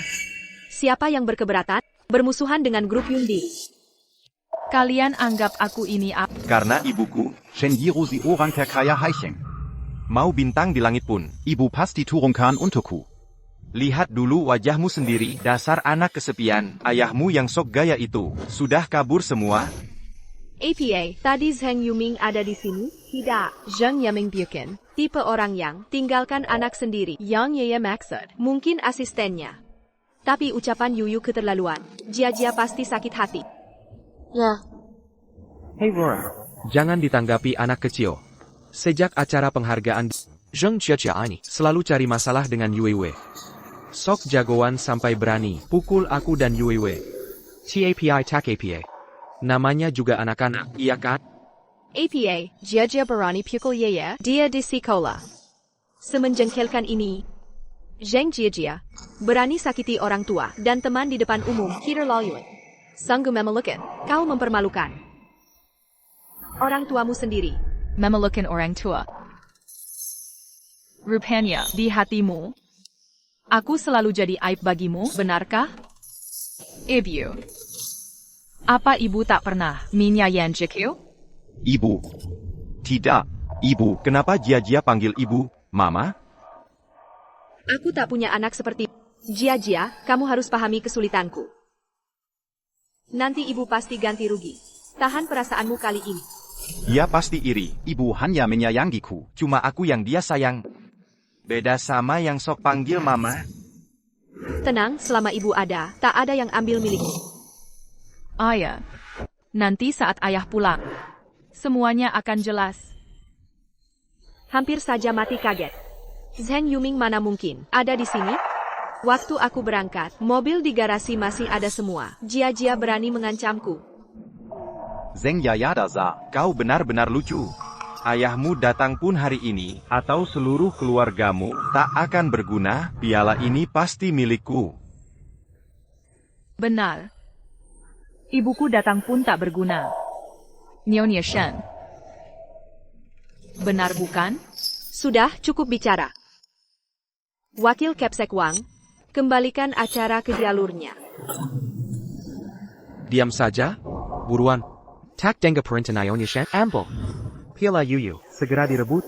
Siapa yang berkeberatan? Bermusuhan dengan grup Yundi. Kalian anggap aku ini apa? Karena ibuku, Shen Yiru si orang terkaya Haicheng. mau bintang di langit pun. Ibu pasti turunkan untukku. Lihat dulu wajahmu sendiri, dasar anak kesepian. Ayahmu yang sok gaya itu, sudah kabur semua? APA, tadi Zheng Yuming ada di sini? Tidak. Zheng Yuming bukan. Tipe orang yang tinggalkan anak sendiri. Yang Yeye maksud, mungkin asistennya. Tapi ucapan Yuyu keterlaluan. Jia pasti sakit hati. Ya. Hey Rora, jangan ditanggapi anak kecil. Sejak acara penghargaan Zheng Jia ini selalu cari masalah dengan Yuiwe. Sok jagoan sampai berani pukul aku dan Yuiwe. TAPI tak APA. Namanya juga anak-anak, iya kan? APA, Jia berani pukul Yeye, dia di sekolah. Semenjengkelkan ini, Zheng Jia berani sakiti orang tua dan teman di depan umum. Peter Laoyuan, sungguh memalukan. Kau mempermalukan orang tuamu sendiri. Memalukan orang tua. Rupanya, di hatimu, aku selalu jadi aib bagimu, benarkah? Ibu. Apa ibu tak pernah menyayangiku? Ibu. Tidak, Ibu. Kenapa Jia panggil Ibu, Mama? Aku tak punya anak seperti Jia, kamu harus pahami kesulitanku. Nanti ibu pasti ganti rugi. Tahan perasaanmu kali ini. Dia pasti iri. Ibu hanya menyayangiku. Cuma aku yang dia sayang. Beda sama yang sok panggil Mama. Tenang, selama ibu ada, tak ada yang ambil milikmu. Ayah. Nanti saat ayah pulang, semuanya akan jelas. Hampir saja mati kaget. Zheng Yuming mana mungkin ada di sini? Waktu aku berangkat, mobil di garasi masih ada semua. Jia berani mengancamku. Zheng Yayada za. Kau benar-benar lucu. Ayahmu datang pun hari ini, atau seluruh keluargamu, tak akan berguna. Piala ini pasti milikku. Benar. Ibuku datang pun tak berguna. Nyonya Shen. Benar bukan? Sudah, cukup bicara. Wakil Kepsek Wang, kembalikan acara ke jalurnya. Diam saja, buruan. Tak dengar perintah Nyonya Shen, ambil. Piala Yuyu, segera direbut.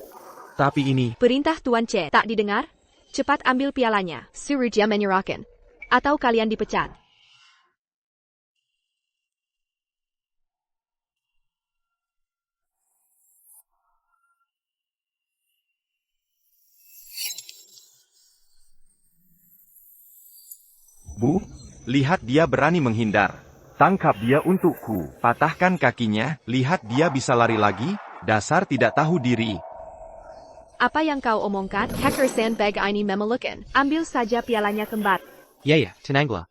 Tapi ini... Perintah Tuan Che tak didengar? Cepat ambil pialanya, suruh dia menyerahkan. Atau kalian dipecat. Bu, lihat dia berani menghindar. Tangkap dia untukku. Patahkan kakinya, lihat dia bisa lari lagi. Dasar tidak tahu diri. Apa yang kau omongkan? Hacker sandbag ini memalukan. Ambil saja pialanya kembali. Ya, tenanglah.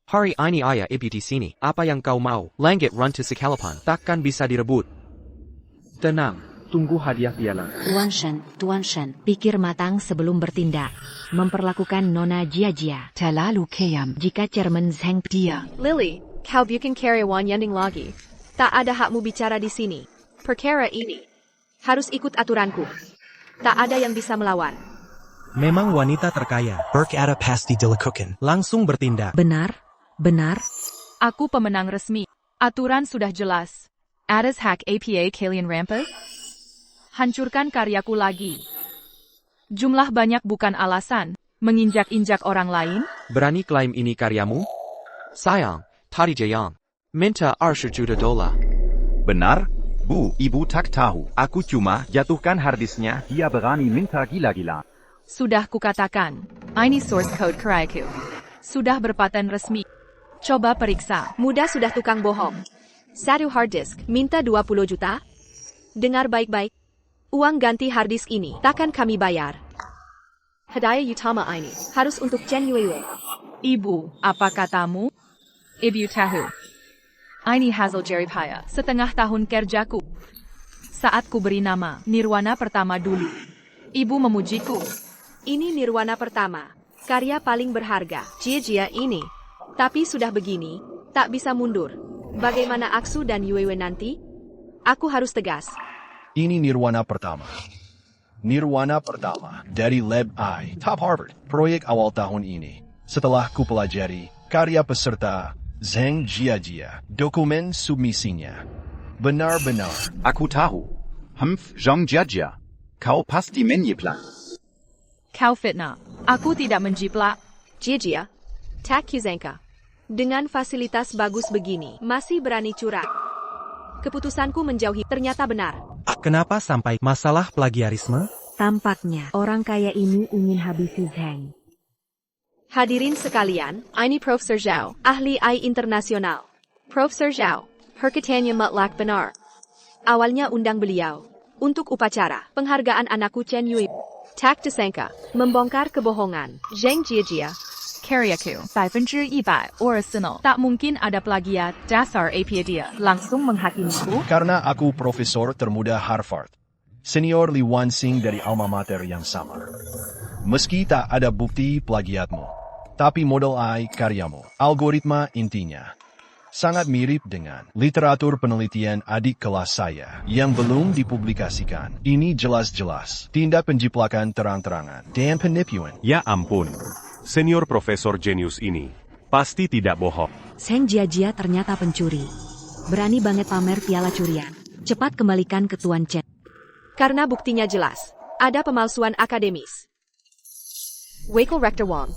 Hari ini ayah ibu di sini. Apa yang kau mau? Langit run to Sekalapan. Takkan bisa direbut. Tenang, tunggu hadiah piala. Tuan Shen, pikir matang sebelum bertindak. Memperlakukan Nona Jia. Terlalu kejam. Jika Chairman Zheng dia. Lily, kau bukan karyawan Yanding lagi. Tak ada hakmu bicara di sini. Perkara ini harus ikut aturanku. Tak ada yang bisa melawan. Memang wanita terkaya. Berkata pasti dilakukan. Langsung bertindak. Benar? Aku pemenang resmi. Aturan sudah jelas. Atas hak APA kalian rampant? Hancurkan karyaku lagi. Jumlah banyak bukan alasan. Menginjak-injak orang lain? Berani klaim ini karyamu? Sayang, tadi Jayang. Minta $20 juta. Benar? Bu, ibu tak tahu. Aku cuma jatuhkan harddisknya. Dia berani minta gila-gila. Sudah kukatakan. Ini source code kerayaku. Sudah berpaten resmi. Coba periksa. Mudah sudah tukang bohong. Satu hard disk, minta 20 juta? Dengar baik-baik. Uang ganti hard disk ini takkan kami bayar. Hadiah utama ini harus untuk Chen Yuiwe. Ibu, apa katamu? Ibu tahu. Ini hasil jeripaya setengah tahun kerjaku. Saat ku beri nama Nirwana pertama dulu. Ibu memujiku. Ini Nirwana pertama. Karya paling berharga. Jia ini. Tapi sudah begini, tak bisa mundur. Bagaimana Aksu dan Yuiwe nanti? Aku harus tegas. Ini Nirwana pertama. Nirwana pertama dari Lab I, Top Harvard, proyek awal tahun ini. Setelah ku pelajari karya peserta Zheng Jia, dokumen submisinya. Benar-benar. Aku tahu. Zheng Jia. Kau pasti menyiplak. Kau fitnah. Aku tidak menjiplak. Jia, tak kuzengka. Dengan fasilitas bagus begini, masih berani curang. Keputusanku menjauhi ternyata benar. Kenapa sampai masalah plagiarisme? Tampaknya orang kaya ini ingin habisi Zheng. Hadirin sekalian, ini Profesor Zhao, ahli AI internasional. Profesor Zhao, perkataannya mutlak benar. Awalnya undang beliau untuk upacara penghargaan anakku Chen Yui. Tak disangka, membongkar kebohongan. Zheng Jiajia, Karyaku, 100% original. Tak mungkin ada plagiat, dasar APA dia. Langsung menghakimiku. Karena aku profesor termuda Harvard. Senior Li Wansing dari alma mater yang sama. Meski tak ada bukti plagiatmu, tapi model AI karyamu, algoritma intinya, sangat mirip dengan literatur penelitian adik kelas saya yang belum dipublikasikan. Ini jelas-jelas tindak penjiplakan terang-terangan dan penipuan. Ya ampun, senior profesor jenius ini pasti tidak bohong. Zheng Jiajia ternyata pencuri. Berani banget pamer piala curian. Cepat kembalikan ke Tuan Chen. Karena buktinya jelas, ada pemalsuan akademis. Wakil Rector Wang.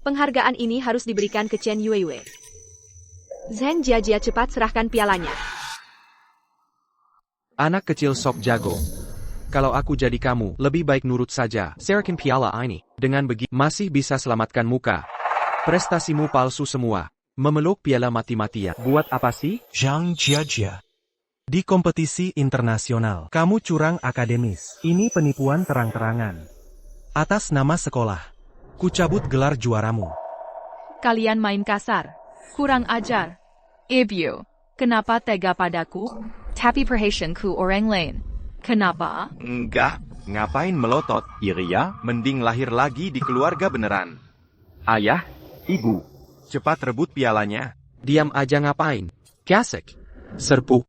Penghargaan ini harus diberikan ke Chen Yuewe. Zheng Jiajia cepat serahkan pialanya. Anak kecil sok jago. Kalau aku jadi kamu, lebih baik nurut saja. Serahkan piala ini. Dengan begitu, masih bisa selamatkan muka. Prestasimu palsu semua. Memeluk piala mati-matian. Buat apa sih? Zhang Jiajia. Di kompetisi internasional, kamu curang akademis. Ini penipuan terang-terangan. Atas nama sekolah, kucabut gelar juaramu. Kalian main kasar. Kurang ajar. Ibu, kenapa tega padaku? Tapi perhatianku orang lain. Kenapa? Enggak, ngapain melotot? Iria, Mending lahir lagi di keluarga beneran. ayah, ibu. Cepat rebut pialanya. Diam aja ngapain? Kasek. Serpu.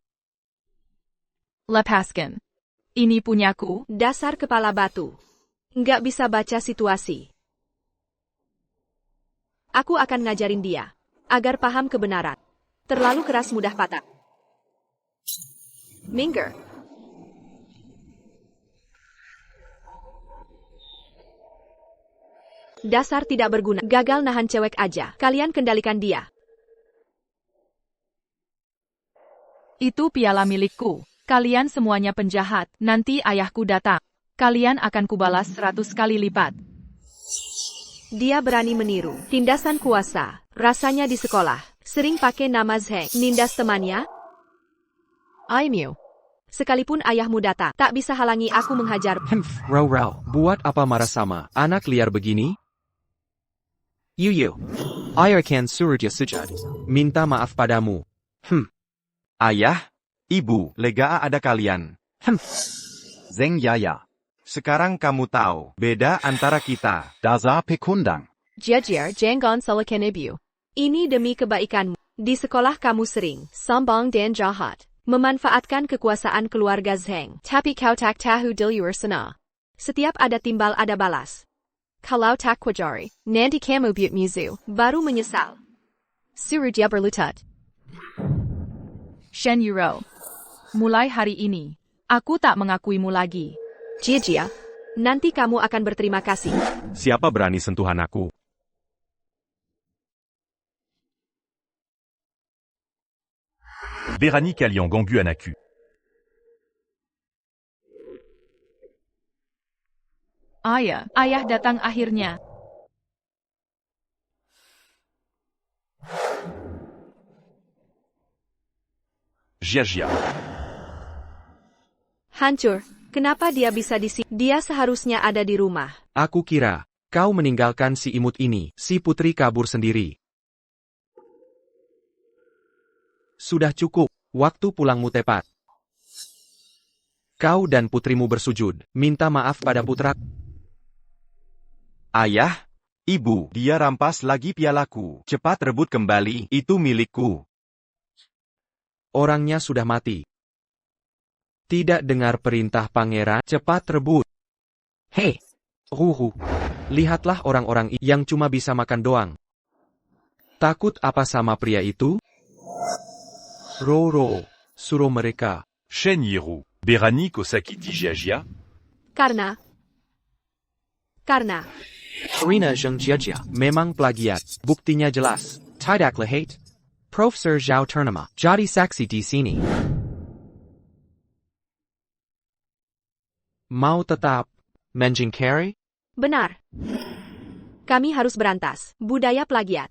Lepaskan. Ini punyaku. Dasar kepala batu. Nggak bisa baca situasi. Aku akan ngajarin dia, agar paham kebenaran. Terlalu keras mudah patah. Minggir. Dasar tidak berguna. Gagal nahan cewek aja. Kalian kendalikan dia. Itu piala milikku. Kalian semuanya penjahat. Nanti ayahku datang. Kalian akan kubalas 100 kali lipat. Dia berani meniru. Tindasan kuasa. Rasanya di sekolah. Sering pakai nama Zheng. Nindas temannya. Aimyu. Sekalipun ayahmu datang, tak bisa halangi aku menghajar. Rau. Buat apa marah sama anak liar begini? Yuyu. Ayah kan surja sujud. Minta maaf padamu. Ayah, ibu, lega ada kalian. Zheng Yaya. Sekarang kamu tahu beda antara kita. Dasar pekundang. Jiajia jangan salahkan ibu. Ini demi kebaikanmu. Di sekolah kamu sering sombong dan jahat. Memanfaatkan kekuasaan keluarga Zheng. Tapi kau tak tahu di luar sana. Setiap ada timbal ada balas. Kalau tak wajari, nanti kamu buat musuh, baru menyesal. Suruh dia berlutut. Shen Yuro. Mulai hari ini, aku tak mengakuimu lagi. Jiajia, nanti kamu akan berterima kasih. Siapa berani sentuhan aku? Berani kalian ganggu anakku. Ayah datang akhirnya. Jiajia. Hancur. Kenapa dia bisa di sini? Dia seharusnya ada di rumah. Aku kira, kau meninggalkan si imut ini, si putri kabur sendiri. Sudah cukup, waktu pulangmu tepat. Kau dan putrimu bersujud, minta maaf pada putra. Ayah, ibu, dia rampas lagi pialaku. Cepat rebut kembali, itu milikku. Orangnya sudah mati. Tidak dengar perintah pangeran, cepat rebut. Hei, lihatlah orang-orang yang cuma bisa makan doang. Takut apa sama pria itu? Roro, suruh mereka. Shen Yiru. Berani kosakiti Jiajia. Karena. Karina Zheng Jiajia memang plagiat. Buktinya jelas. Tidak hate. Profesor Zhao Ternama jadi saksi di sini. Mau tetap menjengkeri? Benar. Kami harus berantas budaya plagiat.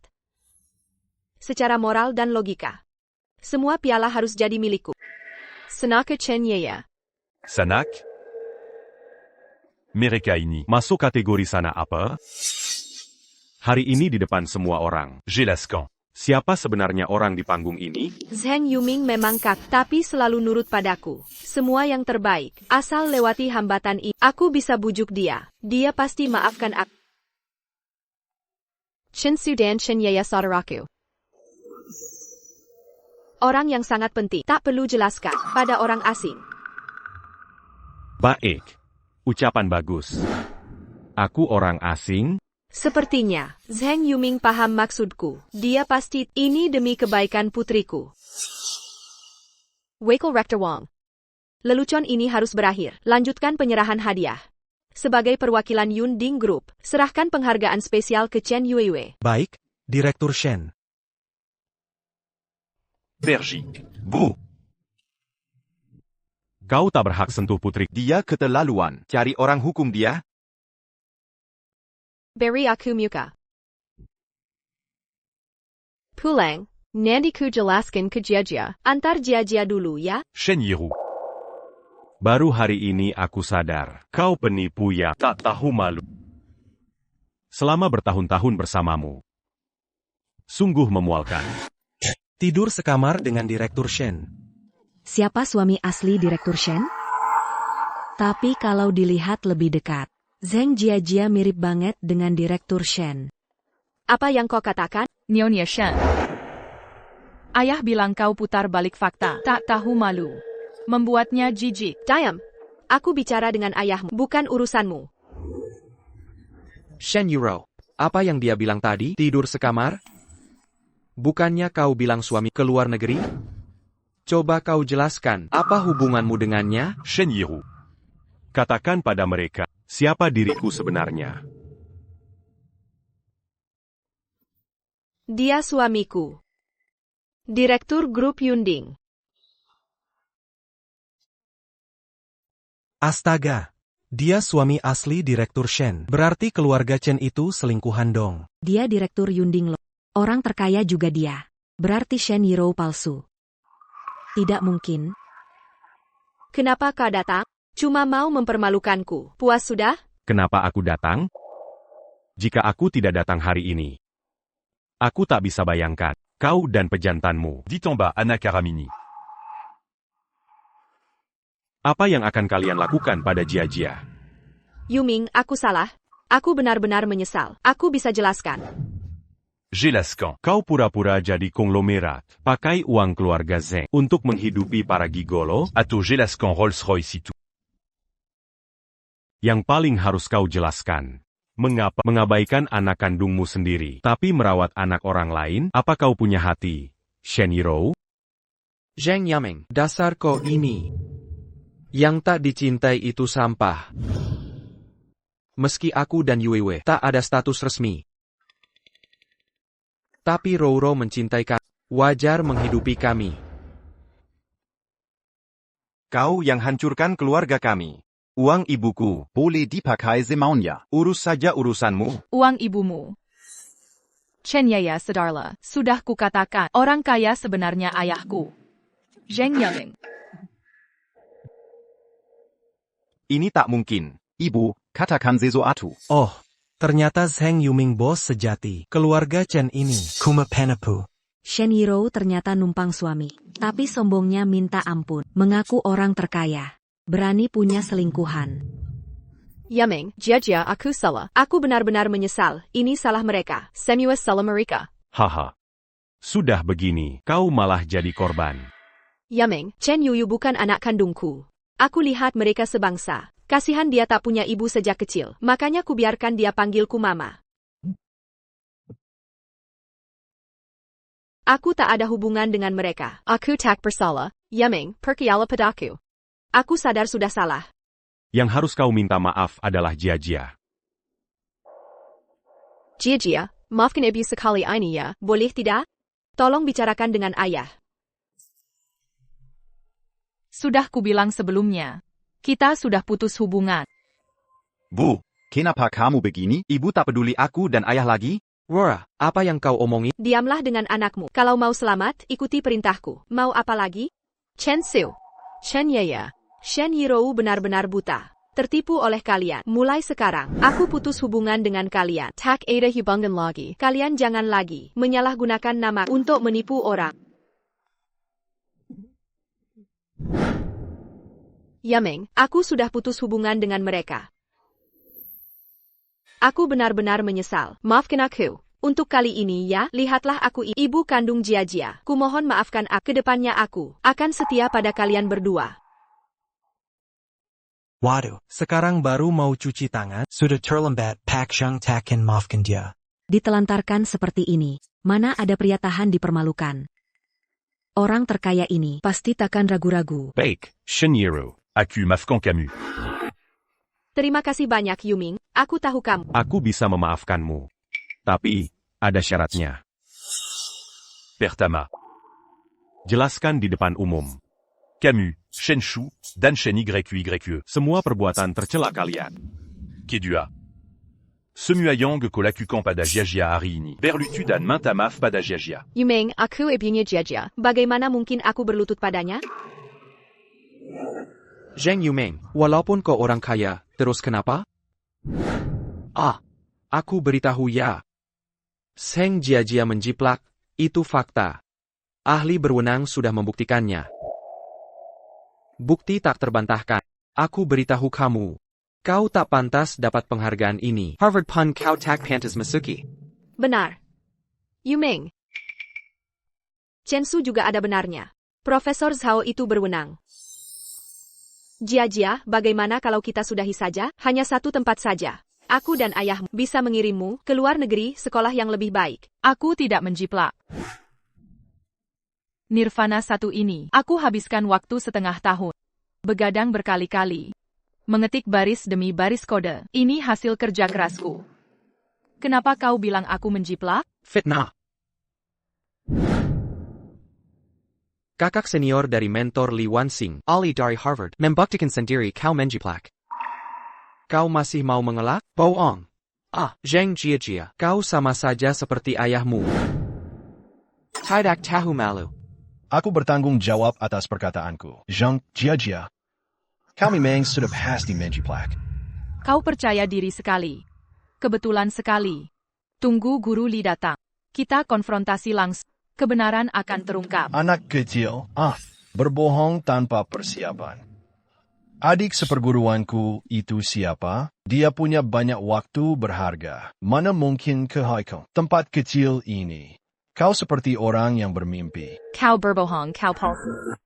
Secara moral dan logika. Semua piala harus jadi milikku. Senaka Chen Yeya. Sanak? Mereka ini Masuk kategori sana apa? Hari ini di depan semua orang. Jelaskan. Siapa sebenarnya orang di panggung ini? Zheng Yuming memang tapi selalu nurut padaku. Semua yang terbaik. Asal lewati hambatan ini, aku bisa bujuk dia. Dia pasti maafkan aku. Chen Sudan Chen Yeya saudaraku. Orang yang sangat penting, tak perlu jelaskan, pada orang asing. Baik. Ucapan bagus. Aku orang asing? Sepertinya, Zheng Yuming paham maksudku. Dia pasti, ini demi kebaikan putriku. Wakil Rector Wang. Lelucon ini harus berakhir. Lanjutkan penyerahan hadiah. Sebagai perwakilan Yunding Group, serahkan penghargaan spesial ke Chen Yuiwei. Baik, Direktur Shen. Bergi. Bu. Kau tak berhak sentuh putri. Dia keterlaluan. Cari orang hukum dia. Beri aku muka. Pulang, nanti ku jelaskan ke Jia. Antar Jia dulu ya. Shen Yiru. Baru hari ini aku sadar. Kau penipu ya. Tak tahu malu. Selama bertahun-tahun bersamamu. Sungguh memualkan. Tidur sekamar dengan Direktur Shen. Siapa suami asli Direktur Shen? Tapi kalau dilihat lebih dekat, Zheng Jia mirip banget dengan Direktur Shen. Apa yang kau katakan? Nyonya Shen. Ayah bilang kau putar balik fakta. Tak tahu malu. Membuatnya jijik. Diam. Aku bicara dengan ayahmu, bukan urusanmu. Shen Yuro. Apa yang dia bilang tadi? Tidur sekamar? Bukannya kau bilang suami ke luar negeri? Coba kau jelaskan, apa hubunganmu dengannya? Shen Yiru. Katakan pada mereka, siapa diriku sebenarnya. Dia suamiku. Direktur Grup Yunding. Astaga. Dia suami asli Direktur Shen. Berarti keluarga Chen itu selingkuhan dong. Dia Direktur Yunding loh. Orang terkaya juga dia. Berarti Shen Yiro palsu. Tidak mungkin. Kenapa kau datang? Cuma mau mempermalukanku. Puas sudah? Kenapa aku datang? Jika aku tidak datang hari ini, aku tak bisa bayangkan kau dan pejantanmu. Dit en bas, Anna Karamini. Apa yang akan kalian lakukan pada Jia? Yuming, aku salah. Aku benar-benar menyesal. Aku bisa jelaskan. Jelaskan. Kau pura-pura jadi konglomerat, pakai uang keluarga Zheng untuk menghidupi para gigolo. Atau jelaskan Rolls-Royce itu. Yang paling harus kau jelaskan, mengapa mengabaikan anak kandungmu sendiri, tapi merawat anak orang lain? Apa kau punya hati, Shen Yiro? Zheng Yaming, dasar kau ini. Yang tak dicintai itu sampah. Meski aku dan Yuiwei tak ada status resmi. Tapi Rouro mencintai kami. Wajar menghidupi kami. Kau yang hancurkan keluarga kami. Uang ibuku. Boleh dipakai semaunya. Urus saja urusanmu. Uang ibumu. Chen Yaya Sedarla, sudah kukatakan, orang kaya sebenarnya ayahku. Zheng Yaming. Ini tak mungkin. Ibu, katakan sesuatu. Oh, ternyata Zheng Yuming bos sejati. Keluarga Chen ini. Kuma Penapu. Shen Yiro ternyata numpang suami. Tapi sombongnya minta ampun. Mengaku orang terkaya. Berani punya selingkuhan. Yaming, Jia, aku salah. Aku benar-benar menyesal. Ini salah mereka. Semua salah mereka. Haha. Sudah begini, kau malah jadi korban. Yaming, Chen Yuyu bukan anak kandungku. Aku lihat mereka sebangsa. Kasihan dia tak punya ibu sejak kecil. Makanya ku biarkan dia panggilku mama. Aku tak ada hubungan dengan mereka. Aku tak bersalah. Yaming, percaya padaku. Aku sadar sudah salah. Yang harus kau minta maaf adalah Jia. Jia, maafkan ibu sekali ini ya, boleh tidak? Tolong bicarakan dengan ayah. Sudah kubilang sebelumnya. Kita sudah putus hubungan. Bu, kenapa kamu begini? Ibu tak peduli aku dan ayah lagi? Rora, apa yang kau omongin? Diamlah dengan anakmu. Kalau mau selamat, ikuti perintahku. Mau apa lagi? Chen Xiu, Chen Yeye, Shen Yirou benar-benar buta. Tertipu oleh kalian. Mulai sekarang, aku putus hubungan dengan kalian. Tak ada hubungan lagi. Kalian jangan lagi menyalahgunakan nama untuk menipu orang. Yameng, aku sudah putus hubungan dengan mereka. Aku benar-benar menyesal. Maafkan aku. Untuk kali ini ya, lihatlah aku ibu kandung Jia. Kumohon maafkan aku. Kedepannya aku akan setia pada kalian berdua. Waduh, sekarang baru mau cuci tangan? Sudah terlambat, Pak Sheng takin maafkan dia. Ditelantarkan seperti ini, mana ada pria tahan dipermalukan. Orang terkaya ini pasti takkan ragu-ragu. Baik, Shenyiru. Aku maafkan kamu. Terima kasih banyak Yuming, aku tahu kamu. Aku bisa memaafkanmu. Tapi, ada syaratnya. Pertama. Jelaskan di depan umum. Camus, Shen Shu, dan Shen YYE. Semua perbuatan tercela kalian. Kedua. Semuyang kolakukan pada Jia hari ini. Berlutut dan minta maaf pada Jia. Yuming, aku ibunya Jia. Bagaimana mungkin aku berlutut padanya? Zheng Yumeng, walaupun kau orang kaya, terus kenapa? Aku beritahu ya. Seng Jia menjiplak, itu fakta. Ahli berwenang sudah membuktikannya. Bukti tak terbantahkan. Aku beritahu kamu. Kau tak pantas dapat penghargaan ini. Harvard Pun kau tak pantas masuki. Benar. Yuming. Chen Su juga ada benarnya. Profesor Zhao itu berwenang. Jia, bagaimana kalau kita sudahi saja? Hanya satu tempat saja. Aku dan ayahmu bisa mengirimmu ke luar negeri sekolah yang lebih baik. Aku tidak menjiplak. Nirvana satu ini, aku habiskan waktu setengah tahun. Begadang berkali-kali. Mengetik baris demi baris kode. Ini hasil kerja kerasku. Kenapa kau bilang aku menjiplak? Fitnah. Kakak senior dari mentor Li Wansing, Ali dari Harvard, membuktikan sendiri kau menjiplak. Kau masih mau mengelak? Bohong. Zheng Jia, kau sama saja seperti ayahmu. Tidak tahu malu. Aku bertanggung jawab atas perkataanku. Zheng Jia. Kami memang sudah pasti menjiplak. Kau percaya diri sekali. Kebetulan sekali. Tunggu guru Li datang. Kita konfrontasi langsung. Kebenaran akan terungkap. Anak kecil, berbohong tanpa persiapan. Adik seperguruanku itu siapa? Dia punya banyak waktu berharga. Mana mungkin ke Haikong, tempat kecil ini. Kau seperti orang yang bermimpi. Kau berbohong, kau palsu.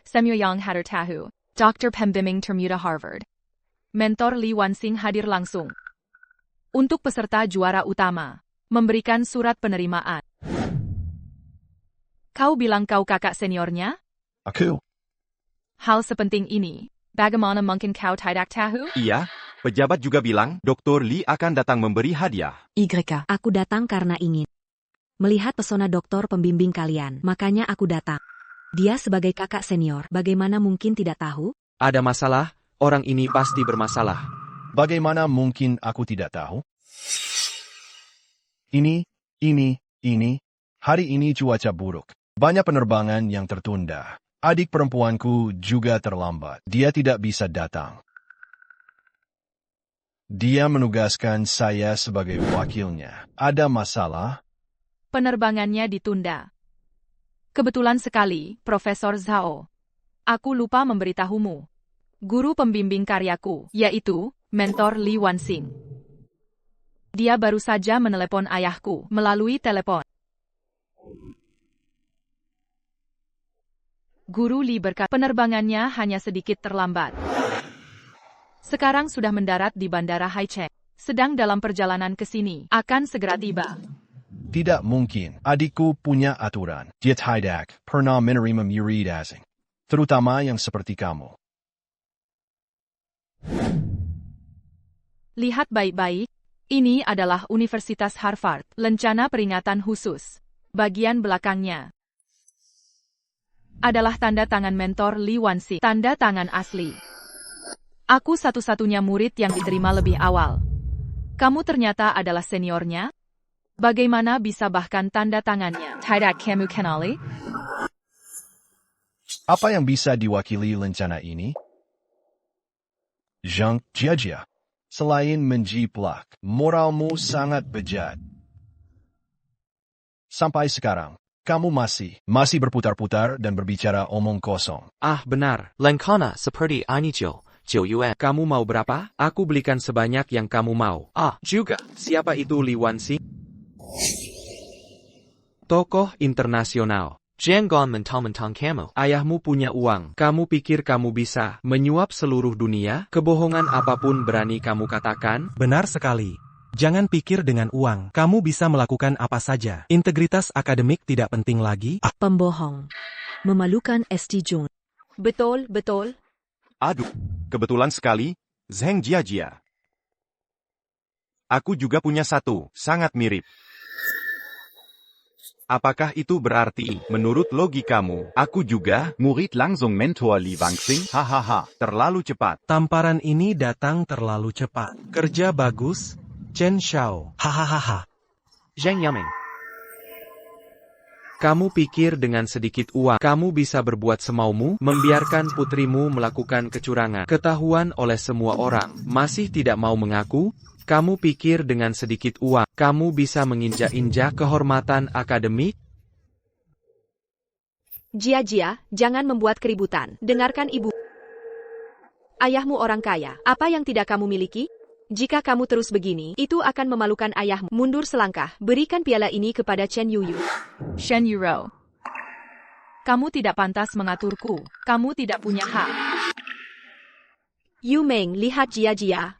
Semuyang hadir tahu. Dr. Pembimbing termuda Harvard. Mentor Li Wansing hadir langsung. Untuk peserta juara utama. Memberikan surat penerimaan. Kau bilang kau kakak seniornya? Aku. Hal sepenting ini, bagaimana mungkin kau tidak tahu? Iya, pejabat juga bilang Dr. Li akan datang memberi hadiah. YK. Aku datang karena ingin melihat pesona doktor pembimbing kalian, makanya aku datang. Dia sebagai kakak senior, bagaimana mungkin tidak tahu? Ada masalah, orang ini pasti bermasalah. Bagaimana mungkin aku tidak tahu? Ini. Hari ini cuaca buruk. Banyak penerbangan yang tertunda. Adik perempuanku juga terlambat. Dia tidak bisa datang. Dia menugaskan saya sebagai wakilnya. Ada masalah? Penerbangannya ditunda. Kebetulan sekali, Profesor Zhao. Aku lupa memberitahumu. Guru pembimbing karyaku, yaitu mentor Li Wansing. Dia baru saja menelepon ayahku melalui telepon. Guru Li berkata penerbangannya hanya sedikit terlambat. Sekarang sudah mendarat di Bandara Haicheng. Sedang dalam perjalanan ke sini. Akan segera tiba. Tidak mungkin. Adikku punya aturan. Dia tidak pernah menerima murid asing. Terutama yang seperti kamu. Lihat baik-baik. Ini adalah Universitas Harvard. Lencana peringatan khusus. Bagian belakangnya. adalah tanda tangan mentor Li Wanxi, tanda tangan asli. Aku satu-satunya murid yang diterima lebih awal. Kamu ternyata adalah seniornya? Bagaimana bisa bahkan tanda tangannya tidak kamu kenali? Apa yang bisa diwakili lencana ini? Zhang Jiajia, selain menjiplak, moralmu sangat bejat. Sampai sekarang, kamu masih berputar-putar dan berbicara omong kosong. Ah, benar. Lengkana seperti ini 9 yuan. Kamu mau berapa? Aku belikan sebanyak yang kamu mau. Ah, juga. Siapa itu Li Wanxi? Tokoh internasional. Jangan mentang-mentang kamu. Ayahmu punya uang. Kamu pikir kamu bisa menyuap seluruh dunia? Kebohongan apapun berani kamu katakan? Benar sekali. Jangan pikir dengan uang, kamu bisa melakukan apa saja. Integritas akademik tidak penting lagi. Pembohong. Memalukan St. Jun. Betul, betul. Aduh, kebetulan sekali, Zheng Jiajia. Aku juga punya satu, sangat mirip. Apakah itu berarti, menurut logikamu, aku juga? Murid langsung mentor Li Wanxi. Hahaha, terlalu cepat. Tamparan ini datang terlalu cepat. Kerja bagus, Chen Xiao. Hahaha. Zheng Yaming. Kamu pikir dengan sedikit uang, kamu bisa berbuat semaumu, membiarkan putrimu melakukan kecurangan, ketahuan oleh semua orang, masih tidak mau mengaku? Kamu pikir dengan sedikit uang, kamu bisa menginjak-injak kehormatan akademik? Jia, jangan membuat keributan. Dengarkan ibu. Ayahmu orang kaya. Apa yang tidak kamu miliki? Jika kamu terus begini, itu akan memalukan ayahmu. Mundur selangkah. Berikan piala ini kepada Chen Yuyu. Shen Yuro. Kamu tidak pantas mengaturku. Kamu tidak punya hak. Yu Meng, lihat Jia.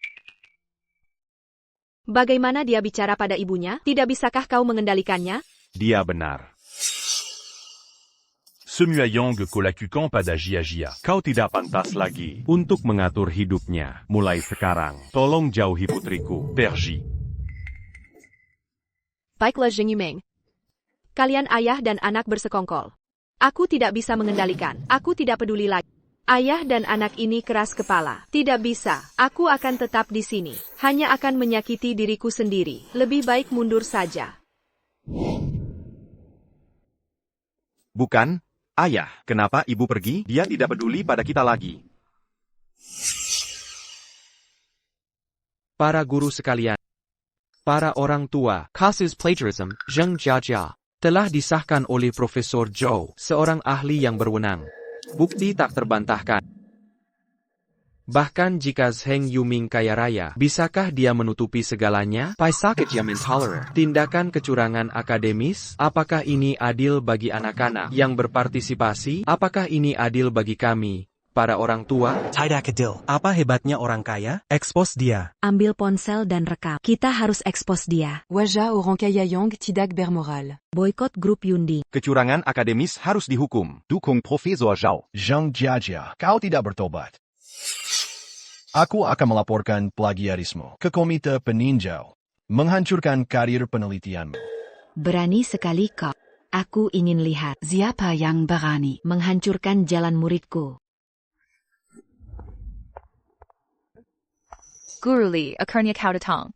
Bagaimana dia bicara pada ibunya? Tidak bisakah kau mengendalikannya? Dia benar. Semuyang Kolakukan pada Jia. Kau tidak pantas lagi untuk mengatur hidupnya. Mulai sekarang, tolong jauhi putriku, Perji. Baiklah Zheng Yumeng. Kalian ayah dan anak bersekongkol. Aku tidak bisa mengendalikan. Aku tidak peduli lagi. Ayah dan anak ini keras kepala. Tidak bisa. Aku akan tetap di sini. Hanya akan menyakiti diriku sendiri. Lebih baik mundur saja. Bukan, ayah. Kenapa ibu pergi? Dia tidak peduli pada kita lagi. Para guru sekalian. Para orang tua. Kasus plagiarism, Zheng Jiajia, telah disahkan oleh Profesor Zhou, seorang ahli yang berwenang. Bukti tak terbantahkan. Bahkan jika Zheng Yuming kaya raya, bisakah dia menutupi segalanya? Paisakit yang intoleran. Tindakan kecurangan akademis? Apakah ini adil bagi anak-anak yang berpartisipasi? Apakah ini adil bagi kami, para orang tua? Tidak adil. Apa hebatnya orang kaya? Ekspos dia. Ambil ponsel dan rekam. Kita harus ekspos dia. Waja orang kaya yang tidak bermoral. Boykot grup Yundi. Kecurangan akademis harus dihukum. Dukung Profesor Zhao. Zhang Jiajia, kau tidak bertobat. Aku akan melaporkan plagiarisme ke Komite Peninjau, menghancurkan karir penelitianmu. Berani sekali kau. Aku ingin lihat. Siapa yang berani? Menghancurkan jalan muridku. Guru Li, akhirnya kau datang.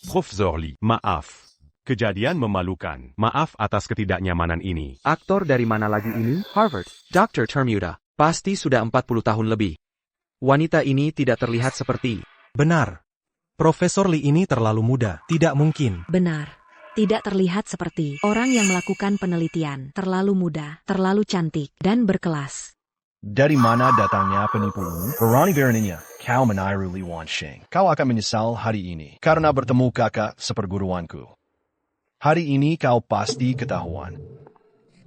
Profesor Li, maaf. Kejadian memalukan. Maaf atas ketidaknyamanan ini. Aktor dari mana lagi ini? Harvard. Dr. Termuda. Pasti sudah 40 tahun lebih. Wanita ini tidak terlihat seperti. Benar. Profesor Li ini terlalu muda. Tidak mungkin. Benar. Tidak terlihat seperti orang yang melakukan penelitian. Terlalu muda, terlalu cantik, dan berkelas. Dari mana datangnya penipumu? Berani beraninya, kau meniru Li Wanxi. Kau akan menyesal hari ini, karena bertemu kakak seperguruanku. Hari ini kau pasti ketahuan.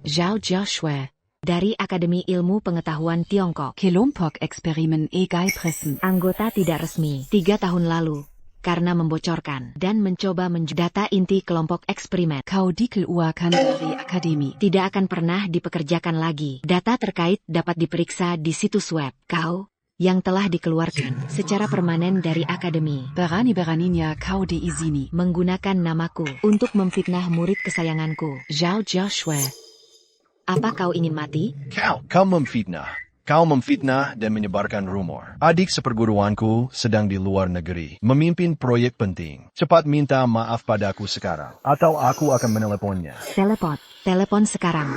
Zhao Jiaxue, dari Akademi Ilmu Pengetahuan Tiongkok. Kelompok eksperimen Egai Presen. Anggota tidak resmi, 3 tahun lalu. Karena membocorkan dan mencoba data inti kelompok eksperimen. Kau dikeluarkan dari akademi. Tidak akan pernah dipekerjakan lagi. Data terkait dapat diperiksa di situs web. Kau yang telah dikeluarkan secara permanen dari akademi. Berani-beraninya kau diizini menggunakan namaku untuk memfitnah murid kesayanganku, Zhao Jiaxue. Apa kau ingin mati? Kau memfitnah. Kau memfitnah dan menyebarkan rumor. Adik seperguruanku sedang di luar negeri, memimpin proyek penting. Cepat minta maaf padaku sekarang, atau aku akan meneleponnya. Telepon sekarang.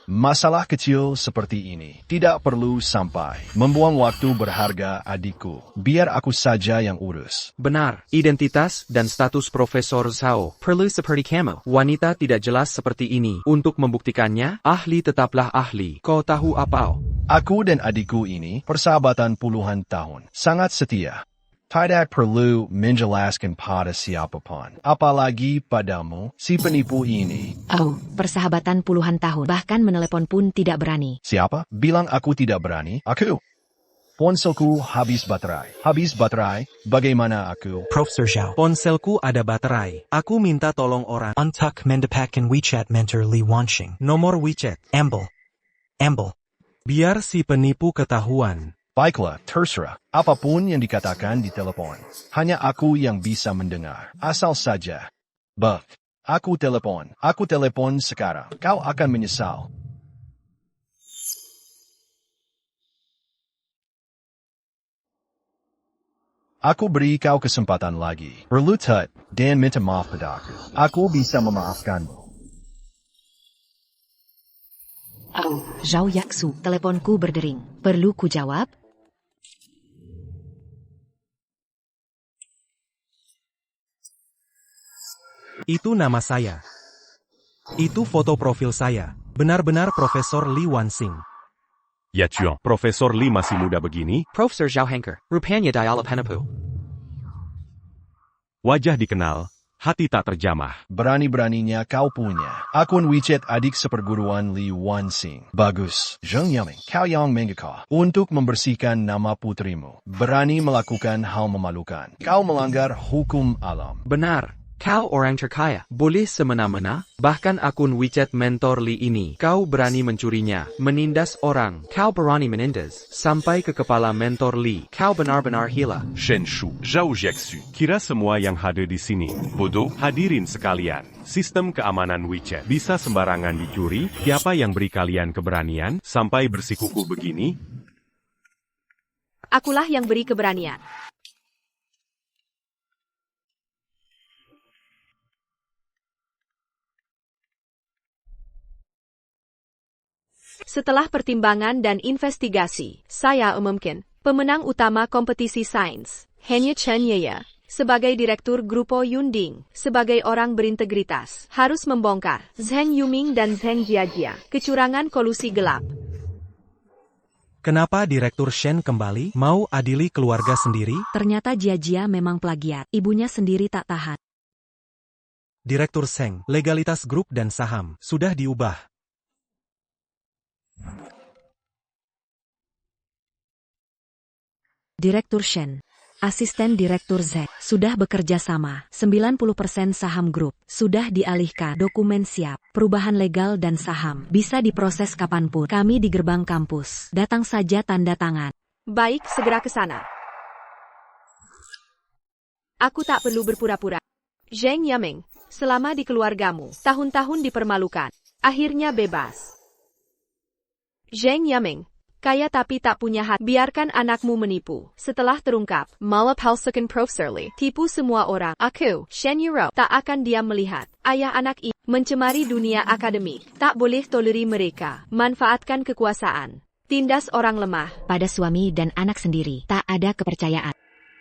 Masalah kecil seperti ini tidak perlu sampai membuang waktu berharga adikku. Biar aku saja yang urus. Benar, identitas dan status Profesor Zhao perlu seperti kamu. Wanita tidak jelas seperti ini. Untuk membuktikannya, ahli tetaplah ahli. Kau tahu apa? Aku dan adikku ini persahabatan puluhan tahun. Sangat setia. Tidak perlu menjelaskan pada siapapun. Apalagi padamu, si penipu ini. Oh, persahabatan puluhan tahun. Bahkan menelepon pun tidak berani. Siapa? Bilang aku tidak berani? Aku. Ponselku habis baterai. Habis baterai? Bagaimana aku? Professor Zhao. Ponselku ada baterai. Aku minta tolong orang. Untuk mendepakan WeChat mentor Li Wanxing. Nomor WeChat. Amble. Biar si penipu ketahuan. Baiklah, terserah. Apapun yang dikatakan di telepon. Hanya aku yang bisa mendengar. Asal saja. Aku telepon. Aku telepon sekarang. Kau akan menyesal. Aku beri kau kesempatan lagi. Berlutut dan minta maaf padaku. Aku bisa memaafkanmu. Zhao Yaksu. Teleponku berdering. Perlu ku jawab? Itu nama saya. Itu foto profil saya. Benar-benar Profesor Li Wanxing. Ya Chuan, Profesor Li masih muda begini? Profesor Zhao Hanker, rupanya dialog penepu. Wajah dikenal, hati tak terjamah. Berani-beraninya kau punya akun WeChat adik seperguruan Li Wanxing. Bagus. Zheng Yaming, kau yang menggekah untuk membersihkan nama putrimu. Berani melakukan hal memalukan. Kau melanggar hukum alam. Benar. Kau orang terkaya, boleh semena-mena, bahkan akun WeChat mentor Li ini, kau berani mencurinya, menindas orang, kau berani menindas, sampai ke kepala mentor Li, kau benar-benar gila. Shen Shu, Zhao Jiaxu. Kira semua yang hadir di sini bodoh? Hadirin sekalian, sistem keamanan WeChat bisa sembarangan dicuri. Siapa yang beri kalian keberanian sampai bersikuku begini? Akulah yang beri keberanian. Setelah pertimbangan dan investigasi, saya umumkan pemenang utama kompetisi sains, Henya Chen Yeye, sebagai Direktur Grupo Yunding, sebagai orang berintegritas, harus membongkar Zheng Yuming dan Zheng Jiajia, kecurangan kolusi gelap. Kenapa Direktur Shen kembali mau adili keluarga sendiri? Ternyata Jiajia memang plagiat. Ibunya sendiri tak tahan. Direktur Zheng, legalitas grup dan saham sudah diubah. Direktur Shen, asisten Direktur Z, sudah bekerja sama. 90% saham grup sudah dialihkan. Dokumen siap. Perubahan legal dan saham bisa diproses kapanpun. Kami di gerbang kampus. Datang saja tanda tangan. Baik, segera ke sana. Aku tak perlu berpura-pura. Zheng Yaming, selama di keluargamu, tahun-tahun dipermalukan. Akhirnya bebas. Zheng Yaming, kaya tapi tak punya hati. Biarkan anakmu menipu. Setelah terungkap, malapalsukan Profesor Li, tipu semua orang. Aku, Shen Yuro, tak akan diam melihat ayah anak ini mencemari dunia akademik. Tak boleh toleri mereka manfaatkan kekuasaan. Tindas orang lemah. Pada suami dan anak sendiri, tak ada kepercayaan.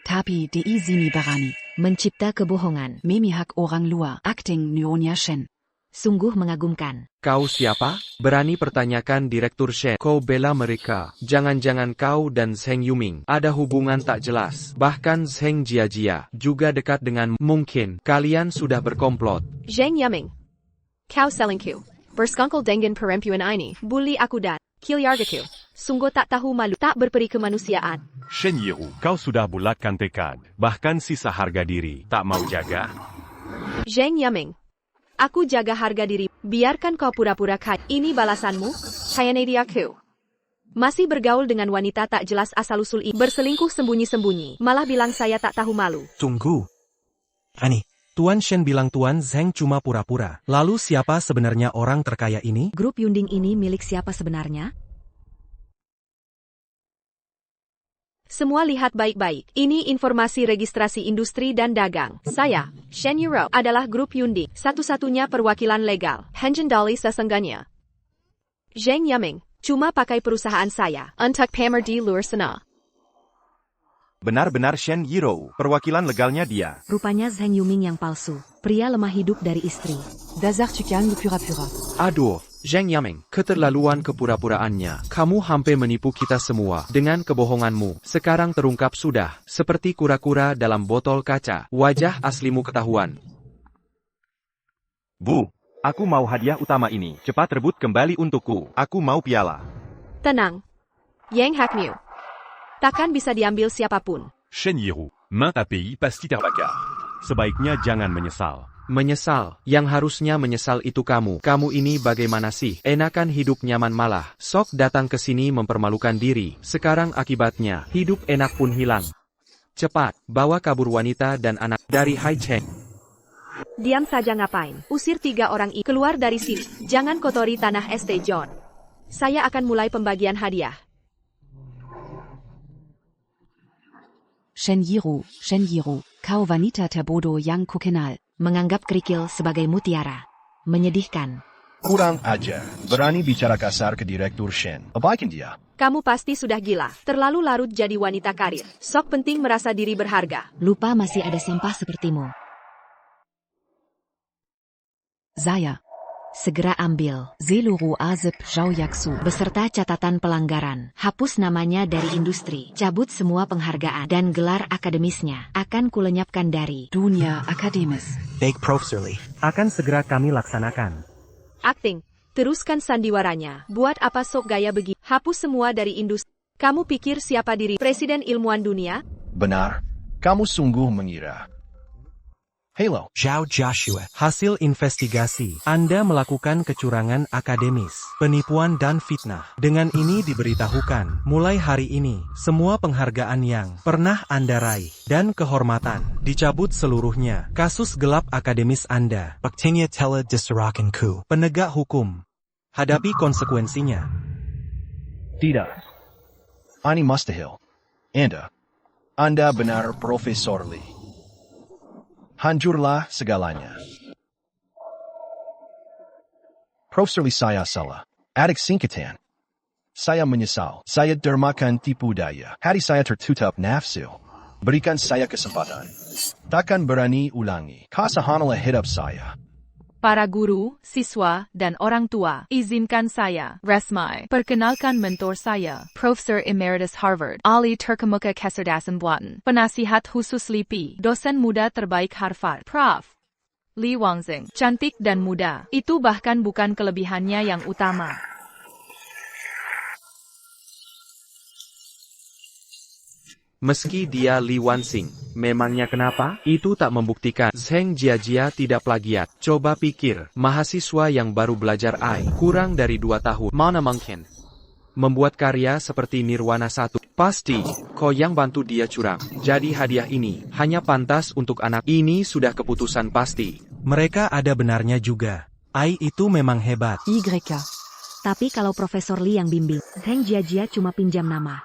Tapi diizini berani. Mencipta kebohongan. Memihak orang luar. Acting Nyonya Shen. Sungguh mengagumkan. Kau siapa? Berani pertanyakan Direktur Shen. Kau bela mereka. Jangan-jangan kau dan Zheng Yuming ada hubungan tak jelas. Bahkan Zheng Jiajia juga dekat dengan mungkin kalian sudah berkomplot. Zheng Yaming, kau selingkuh. Berskongkol dengan perempuan ini. Bully aku dan Kilyargaku. Sungguh tak tahu malu. Tak berperi kemanusiaan. Shen Yehu, kau sudah bulatkan tekad. Bahkan sisa harga diri tak mau jaga. Zheng Yaming, aku jaga harga diri. Biarkan kau pura-pura kaya. Ini balasanmu? Kayanedi aku. Masih bergaul dengan wanita tak jelas asal-usul ini. Berselingkuh sembunyi-sembunyi. Malah bilang saya tak tahu malu. Tunggu. Ani, Tuan Shen bilang Tuan Zheng cuma pura-pura. Lalu siapa sebenarnya orang terkaya ini? Grup Yunding ini milik siapa sebenarnya? Semua lihat baik-baik. Ini informasi registrasi industri dan dagang. Saya, Shen Yuro, adalah grup Yunding, satu-satunya perwakilan legal. Henjen Dali sesengganya. Zheng Yaming, cuma pakai perusahaan saya, untuk pamer di luar sana. Benar-benar Shen Yiro, perwakilan legalnya dia. Rupanya Zheng Yuming yang palsu. Pria lemah hidup dari istri. Dazar tu calme pura-pura. Aduh, Zheng Yaming, keterlaluan kepura-puraannya. Kamu hampir menipu kita semua dengan kebohonganmu. Sekarang terungkap sudah, seperti kura-kura dalam botol kaca. Wajah aslimu ketahuan. Bu, aku mau hadiah utama ini. Cepat rebut kembali untukku. Aku mau piala. Tenang. Yang Hakmiu. Takkan bisa diambil siapapun. Shen Yiro, main API pasti terbakar. Sebaiknya jangan menyesal. Menyesal, yang harusnya menyesal itu kamu. Kamu ini bagaimana sih? Enakan hidup nyaman malah. Sok datang ke sini mempermalukan diri. Sekarang akibatnya, hidup enak pun hilang. Cepat, bawa kabur wanita dan anak dari Hai Cheng. Diam saja ngapain? Usir 3 orang ini keluar dari sini. Jangan kotori tanah ST John. Saya akan mulai pembagian hadiah. Shen Yiro, kau wanita terbodoh yang kukenal. Menganggap kerikil sebagai mutiara. Menyedihkan. Kurang ajar. Berani bicara kasar ke Direktur Shen. Abaikan dia. Kamu pasti sudah gila. Terlalu larut jadi wanita karir. Sok penting merasa diri berharga. Lupa masih ada sampah sepertimu. Saya. Segera ambil. Zeluru Azep Zhaoyaksu. Beserta catatan pelanggaran. Hapus namanya dari industri. Cabut semua penghargaan dan gelar akademisnya. Akan kulenyapkan dari dunia akademis. Baik Profesor Lee. Akan segera kami laksanakan. Akting. Teruskan sandiwaranya. Buat apa sok gaya begini? Hapus semua dari industri. Kamu pikir siapa diri Presiden Ilmuwan Dunia? Benar. Kamu sungguh mengira. Halo. Zhao Joshua. Hasil investigasi, Anda melakukan kecurangan akademis, penipuan dan fitnah. Dengan ini diberitahukan, mulai hari ini, semua penghargaan yang pernah Anda raih dan kehormatan dicabut seluruhnya. Kasus gelap akademis Anda. Baktinya telah diserahkanku. Penegak hukum. Hadapi konsekuensinya. Tidak. Ini mustahil. Anda benar Profesor Lee. Hancurlah segalanya. Profesor Lee, saya salah. Adik singkatan. Saya menyesal. Saya dermakan tipu daya. Hati saya tertutup nafsu. Berikan saya kesempatan. Takkan berani ulangi. Kasahanlah hidup saya. Para guru, siswa, dan orang tua, izinkan saya, Resmai, perkenalkan mentor saya, Profesor Emeritus Harvard, Ali Terkemuka Kecerdasan Buatan, penasihat khusus LIPI, dosen muda terbaik Harvard, Prof. Li Wangzing, cantik dan muda, itu bahkan bukan kelebihannya yang utama. Meski dia Li Wanxing, memangnya kenapa? Itu tak membuktikan Zheng Jiajia tidak plagiat. Coba pikir, mahasiswa yang baru belajar AI, kurang dari 2 tahun, mana mungkin membuat karya seperti Nirwana 1. Pasti, kau yang bantu dia curang. Jadi hadiah ini hanya pantas untuk anak. Ini sudah keputusan pasti. Mereka ada benarnya juga. AI itu memang hebat. YK. Tapi kalau Profesor Lee yang bimbing, Zheng Jiajia cuma pinjam nama.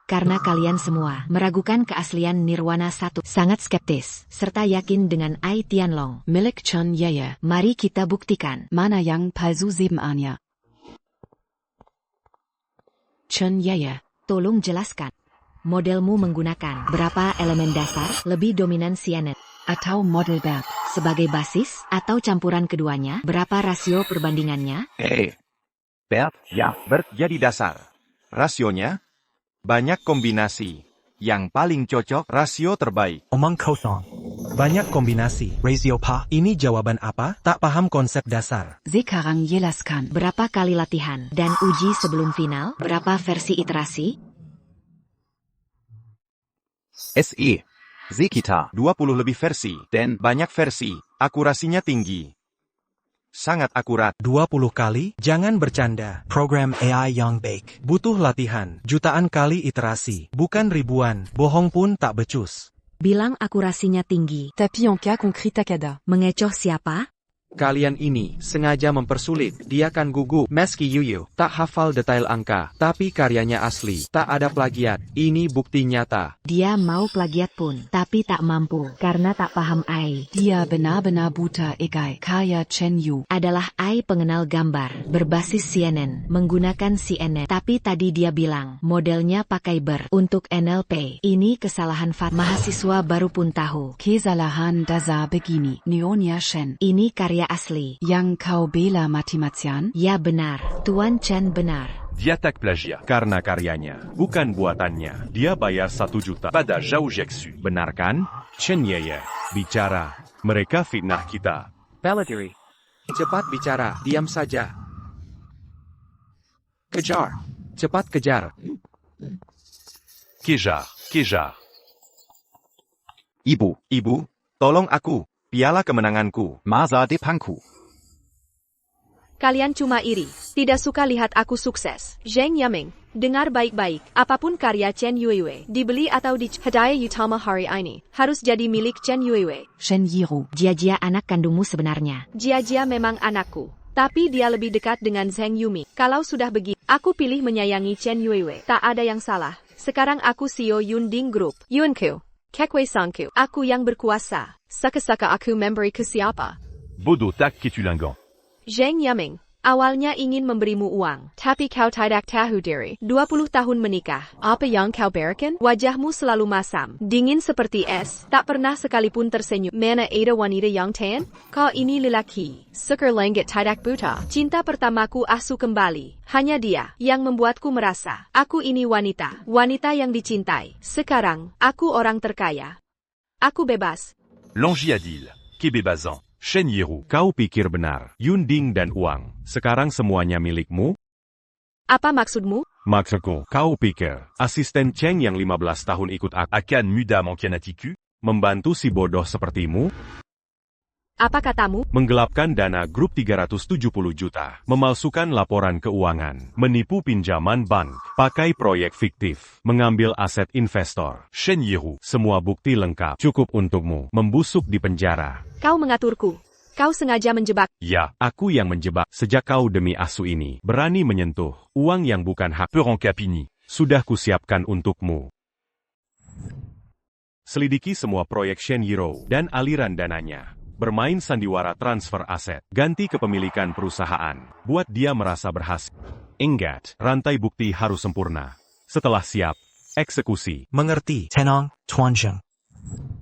Karena kalian semua meragukan keaslian Nirwana 1, sangat skeptis, serta yakin dengan Ai Tianlong, milik Chen Yeye. Mari kita buktikan. Mana yang palsu sebenarnya? Chen Yeye. Tolong jelaskan. Modelmu menggunakan berapa elemen dasar, lebih dominan cyanet, atau model BERT sebagai basis, atau campuran keduanya? Berapa rasio perbandingannya? BERT, ya, BERT jadi dasar. Rasionya? Banyak kombinasi. Yang paling cocok, rasio terbaik. Omong kosong. Banyak kombinasi. Rasio pa. Ini jawaban apa? Tak paham konsep dasar. Sekarang jelaskan. Berapa kali latihan dan uji sebelum final? Berapa versi iterasi? SE. Zekita. 20 lebih versi. Dan banyak versi. Akurasinya tinggi. Sangat akurat. 20 kali? Jangan bercanda. Program AI yang baik. Butuh latihan. Jutaan kali iterasi. Bukan ribuan. Bohong pun tak becus. Bilang akurasinya tinggi. Tapis en cas concret Takada. Mengecoh siapa? Kalian ini sengaja mempersulit, dia kan gugup. Meski Yuyu tak hafal detail angka, tapi karyanya asli, tak ada plagiat. Ini bukti nyata. Dia mau plagiat pun, tapi tak mampu, karena tak paham AI. Dia benar-benar buta egai. Karya Chen Yu Adalah AI pengenal gambar, berbasis CNN, menggunakan CNN. Tapi tadi dia bilang, modelnya pakai BER. Untuk NLP, ini kesalahan mahasiswa baru pun tahu. Kesalahan dasar begini. Nyonya Shen. Ini karya asli. Yang kau bela mati-matian? Ya benar, Tuan Chen benar. Dia tak plagiat. Karena karyanya, bukan buatannya. Dia bayar 1 juta pada Zhao Jiexu. Benar kan? Chen Yeye, bicara. Mereka fitnah kita. Paladiri. Cepat bicara, diam saja. Kejar. Cepat kejar. Kejar. Ibu, tolong aku. Piala kemenanganku. Masa depanku. Kalian cuma iri, tidak suka lihat aku sukses. Zheng Yaming, dengar baik-baik, apapun karya Chen Yuiwei, dibeli atau hadiah utama hari ini, harus jadi milik Chen Yuiwei. Shen Yiru. Jia anak kandungmu sebenarnya. Jia memang anakku, tapi dia lebih dekat dengan Zheng Yumi. Kalau sudah begitu, aku pilih menyayangi Chen Yuiwei. Tak ada yang salah. Sekarang aku CEO Yunding Group. Yunku. Kekwe Sangku. Aku yang berkuasa. Saka-saka aku memberi ke siapa? Bodoh tak ketulangant. Zheng Yaming, awalnya ingin memberimu uang, tapi kau tidak tahu diri. 20 tahun menikah. Apa yang kau berikan? Wajahmu selalu masam, dingin seperti es, tak pernah sekalipun tersenyum. Mana ada wanita yang tan? Kau ini lelaki. Sekar langit tidak buta. Cinta pertamaku asuh kembali. Hanya dia yang membuatku merasa, aku ini wanita. Wanita yang dicintai. Sekarang, aku orang terkaya. Aku bebas. Langiadil, Kebebazan, Shen Yiru. Kau pikir benar, Yunding dan uang, sekarang semuanya milikmu? Apa maksudmu? Maksudku, kau pikir, asisten Cheng yang 15 tahun ikut aku Akan muda menkianatiku? membantu si bodoh sepertimu? Apa katamu? Menggelapkan dana grup 370 juta, memalsukan laporan keuangan, menipu pinjaman bank, pakai proyek fiktif, mengambil aset investor. Shen Yiru. Semua bukti lengkap, cukup untukmu, membusuk di penjara. Kau mengaturku. Kau sengaja menjebak. Ya, aku yang menjebak. Sejak kau demi asu ini, berani menyentuh uang yang bukan hak Peron Capini. sudah kusiapkan untukmu. Selidiki semua proyek Shen Yiro dan aliran dananya. Bermain sandiwara transfer aset, ganti kepemilikan perusahaan, buat dia merasa berhasil. Ingat, rantai bukti harus sempurna. Setelah siap, eksekusi. Mengerti. Tenang, Tuan Zheng.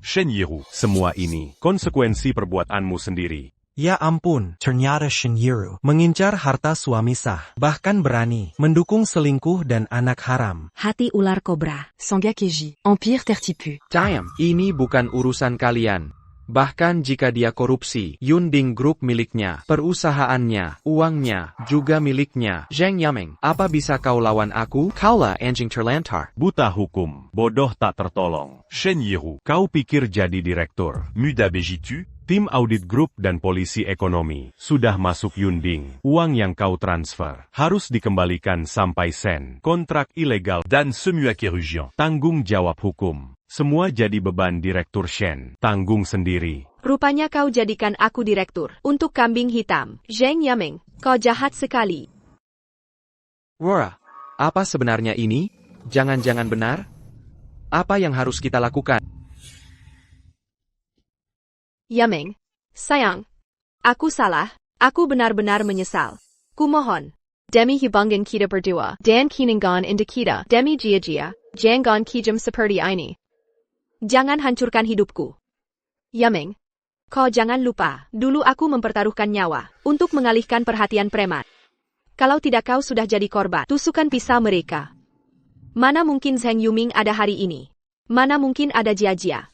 Shen Yiru. Semua ini, konsekuensi perbuatanmu sendiri. Ya ampun, Ternyata Shen Yiru. mengincar harta suami sah, bahkan berani mendukung selingkuh dan anak haram. Hati ular kobra. Sangha Keji. Empire Tertipu. Time, ini bukan urusan kalian. Bahkan jika dia korupsi, Yunding Group miliknya, perusahaannya, uangnya, juga miliknya. Zheng Yaming, apa bisa kau lawan aku? Kaulah anjing terlantar. Buta hukum, bodoh tak tertolong. Shen Yiru. Kau pikir jadi direktur? Muda Bejitu? Tim audit grup dan polisi ekonomi sudah masuk Yunding. Uang yang kau transfer harus dikembalikan sampai sen. Kontrak ilegal Dan Semua Kerugian. tanggung jawab hukum. Semua jadi beban direktur Shen. Tanggung sendiri. Rupanya kau jadikan aku direktur untuk kambing hitam. Zheng Yaming, kau jahat sekali. Wora, apa sebenarnya ini? Jangan-jangan benar? Apa yang harus kita lakukan? Yaming, sayang. Aku salah. Aku benar-benar menyesal. Kumohon. Demi hubungan kita berdua. Dan kinangan indah kita. Demi jia-jia. Jangan kijam seperti ini. Jangan hancurkan hidupku. Yaming. Kau jangan lupa, dulu aku mempertaruhkan nyawa untuk mengalihkan perhatian preman. Kalau tidak kau sudah jadi korban tusukan pisau mereka. Mana mungkin Zheng Yuming ada hari ini? Mana mungkin ada Jia-Jia?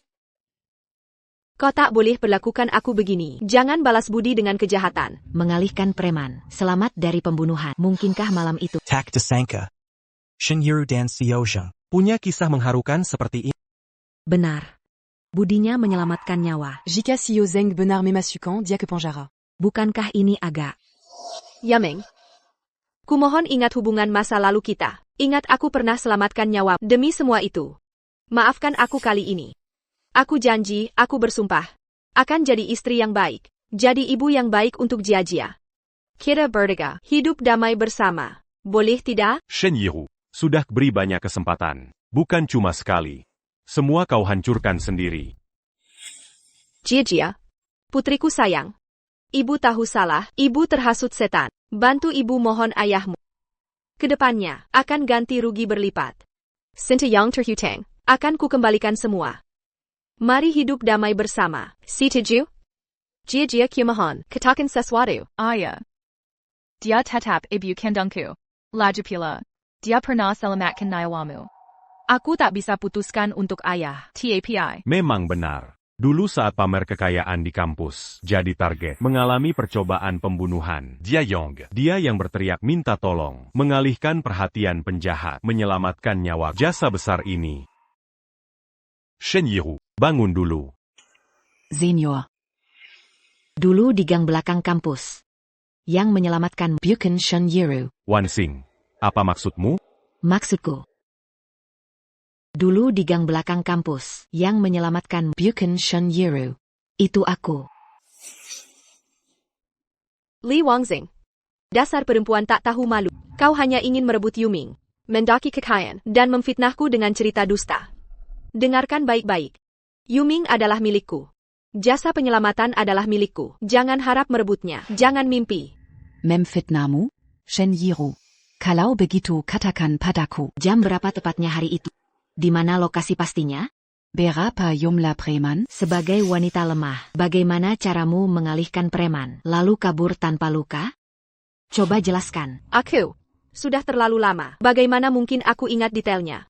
Kau tak boleh perlakukan aku begini. Jangan balas budi dengan kejahatan. Mengalihkan preman. Selamat dari pembunuhan. Mungkinkah malam itu? Tak disangka. Shen Yiru dan Xiao Zheng. Punya kisah mengharukan seperti ini. Benar. Budinya menyelamatkan nyawa. Jika Xiao Zheng benar memasukan dia ke penjara. Bukankah ini agak? Yaming. Kumohon ingat hubungan masa lalu kita. Ingat aku pernah selamatkan nyawa demi semua itu. Maafkan aku kali ini. Aku janji, aku bersumpah. Akan jadi istri yang baik. Jadi ibu yang baik untuk Jia. Kita bertiga, hidup damai bersama. Boleh tidak? Shen Yihu, sudah beri banyak kesempatan. Bukan cuma sekali. Semua kau hancurkan sendiri. Jia, putriku sayang. Ibu tahu salah, ibu terhasut setan. Bantu ibu mohon ayahmu. Kedepannya, akan ganti rugi berlipat. Sinteyong terhutang, akan kukembalikan semua. Mari hidup damai bersama. Setuju? Jia kumohon, katakan sesuatu. Ayah. Dia tetap ibu kandungku. Lagipula. Dia pernah selamatkan nyawamu. Aku tak bisa putuskan untuk ayah. TAPI. Memang benar. Dulu saat pamer kekayaan di kampus, jadi target, mengalami percobaan pembunuhan. Dia Yong. Dia yang berteriak minta tolong, mengalihkan perhatian penjahat, menyelamatkan nyawa. Jasa besar ini. Shen Yihu. Bangun dulu. Senior. Dulu di gang belakang kampus. Yang menyelamatkan Bukan Shen Yiru. Wan Xing. Apa maksudmu? maksudku. Dulu di gang belakang kampus. Yang menyelamatkan Bukan Shen Yiru. itu aku. Li Wangxing. Dasar perempuan tak tahu malu. Kau hanya ingin merebut Yuming, mendaki kekayaan, dan memfitnahku dengan cerita dusta. Dengarkan baik-baik. Yuming adalah milikku. Jasa penyelamatan adalah milikku. Jangan harap merebutnya. Jangan mimpi. Memfitnahmu? Shen Yiru. Kalau begitu katakan padaku. Jam berapa tepatnya hari itu? Di mana lokasi pastinya? Berapa jumlah preman? Sebagai wanita lemah, bagaimana caramu mengalihkan preman, lalu kabur tanpa luka? Coba jelaskan. Aku. Sudah terlalu lama. Bagaimana mungkin aku ingat detailnya?